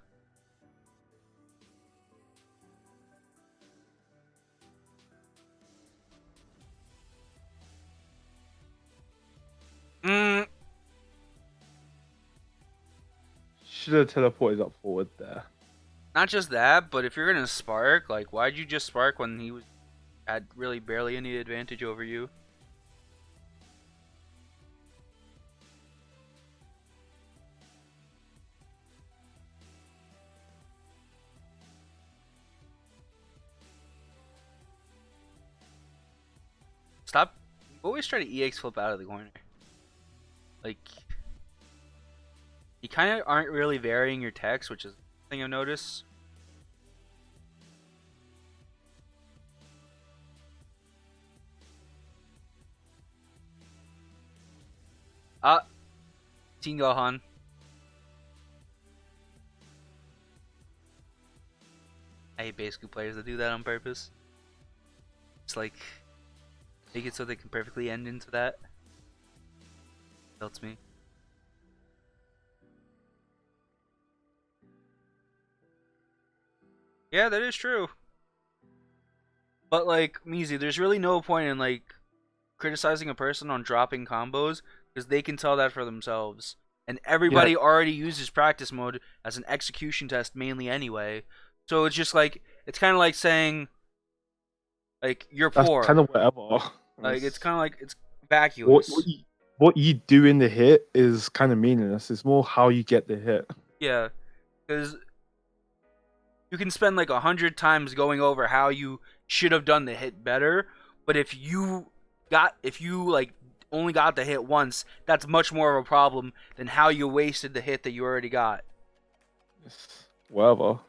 Should have teleported up forward there. Not just that, but if you're gonna spark, like, why'd you just spark when he had really barely any advantage over you? Stop. You always try to EX flip out of the corner. Like, you kind of aren't really varying your text, which is the thing I've noticed. Teen Gohan. I hate basically players that do that on purpose. It's like, make it so they can perfectly end into that. Helps me. Yeah, that is true. But, like, Measy, there's really no point in, like, criticizing a person on dropping combos, because they can tell that for themselves. And everybody already uses practice mode as an execution test mainly anyway. So it's just like, it's kind of like saying, like, you're poor. That's kind of whatever. Like, it's kind of like, it's vacuous. What you do in the hit is kind of meaningless. It's more how you get the hit. Yeah, because you can spend like 100 times going over how you should have done the hit better, but if you like only got the hit once, that's much more of a problem than how you wasted the hit that you already got. Whatever.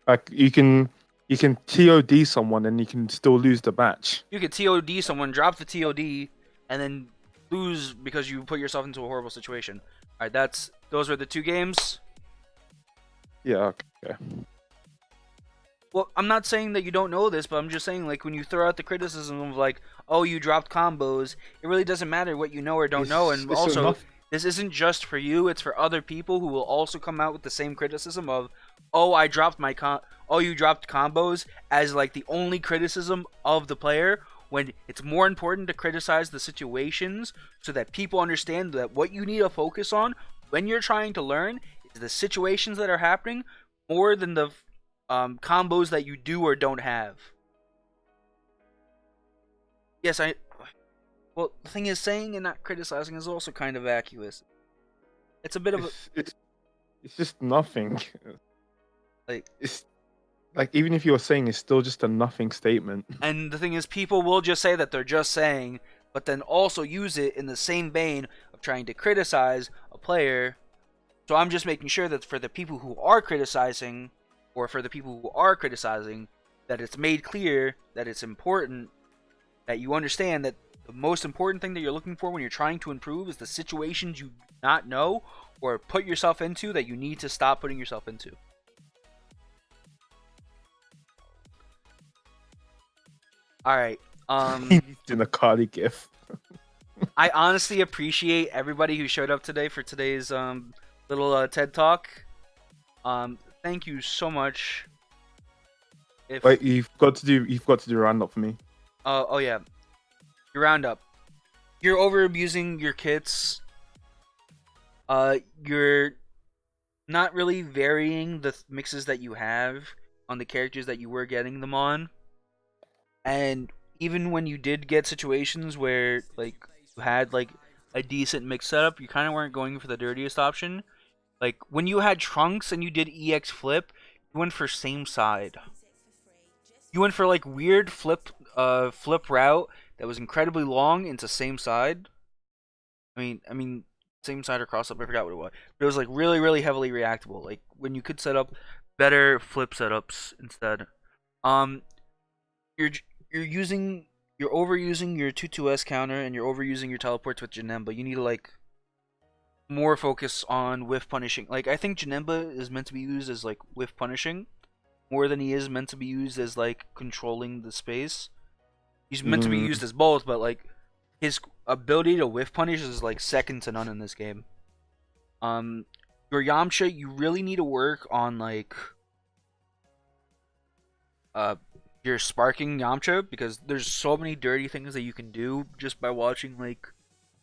Like, you can TOD someone and you can still lose the match. You could TOD someone, drop the TOD, and then lose because you put yourself into a horrible situation. All right, those were the two games. Yeah. Okay. Well, I'm not saying that you don't know this, but I'm just saying, like, when you throw out the criticism of, like, oh, you dropped combos, it really doesn't matter what you know or don't know. And also, this isn't just for you, it's for other people who will also come out with the same criticism of, oh, I dropped my you dropped combos, as, like, the only criticism of the player, when it's more important to criticize the situations so that people understand that what you need to focus on when you're trying to learn is the situations that are happening more than the combos that you do or don't have. Yes, well, the thing is, saying and not criticizing is also kind of vacuous. It's a bit of it's just nothing. Like, it's like, even if you're saying, it's still just a nothing statement. And the thing is, people will just say that they're just saying, but then also use it in the same vein of trying to criticize a player. So I'm just making sure that for the people who are criticizing, or for the people who are criticizing, that it's made clear that it's important that you understand that the most important thing that you're looking for when you're trying to improve is the situations you do not know, or put yourself into that you need to stop putting yourself into. All right. In a Cardi gif. I honestly appreciate everybody who showed up today for today's little TED Talk. Thank you so much. Wait, you've got to do a roundup for me. Oh yeah, your roundup. You're over abusing your kits. You're not really varying the mixes that you have on the characters that you were getting them on. And even when you did get situations where like you had like a decent mix setup, you kind of weren't going for the dirtiest option. Like when you had Trunks and you did EX flip, you went for same side. You went for like weird flip route that was incredibly long into same side. I mean same side or cross up, I forgot what it was. But it was like really heavily reactable. Like when you could set up better flip setups instead. You're you're overusing your 2-2S counter and you're overusing your teleports with Janemba. You need to like more focus on whiff punishing. Like I think Janemba is meant to be used as like whiff punishing more than he is meant to be used as like controlling the space. He's meant to be used as both, but like his ability to whiff punish is like second to none in this game. Your Yamcha, you really need to work on like your sparking Yamcha, because there's so many dirty things that you can do just by watching like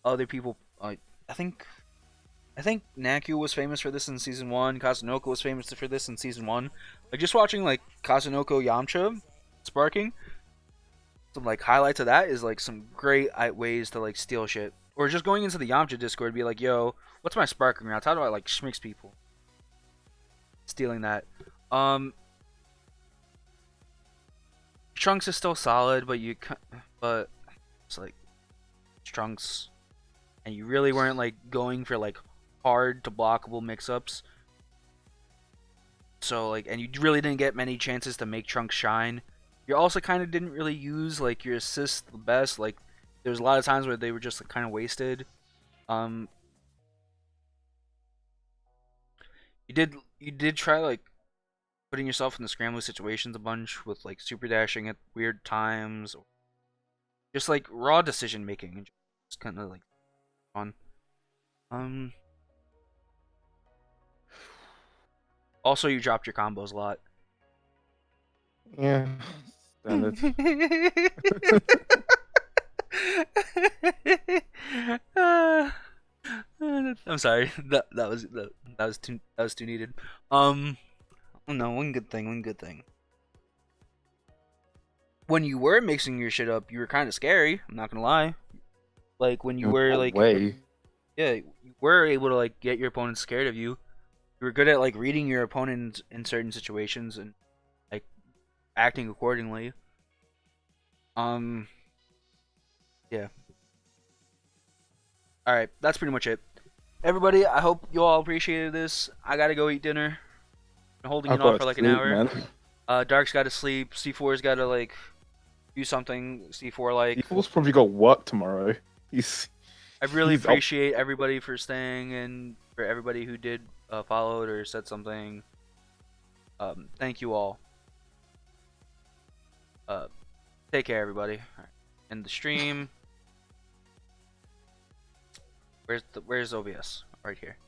other people. I think Naku was famous for this in season 1. Kazunoko was famous for this in season 1. Like just watching like Kazunoko Yamcha sparking, some like highlights of that is like some great ways to like steal shit. Or just going into the Yamcha Discord and be like, yo, what's my sparking routes? How do I like schmix people? Stealing that. Trunks is still solid, but it's like Trunks, and you really weren't like going for like hard to blockable mix-ups. So like, and you really didn't get many chances to make Trunks shine. You also kind of didn't really use like your assists the best. Like there's a lot of times where they were just like, kind of wasted. You did try like putting yourself in the scrambling situations a bunch with like super dashing at weird times, or just like raw decision making. It's kind of like fun. Also, you dropped your combos a lot. Yeah, standard. I'm sorry. That was too needed. No, one good thing. When you were mixing your shit up, you were kind of scary. I'm not gonna lie. Like when you were like, yeah, you were able to like get your opponent scared of you. You were good at like reading your opponent in certain situations and like acting accordingly. Yeah. All right, that's pretty much it. Everybody, I hope you all appreciated this. I gotta go eat dinner. Been holding it off for like an hour. Man. Dark's gotta sleep. C4's gotta like do something. C4 like. C4's probably got work tomorrow. I really appreciate everybody for staying and for everybody who did followed or said something. Thank you all. Take care, everybody. All right. End the stream. Where's OBS? Right here.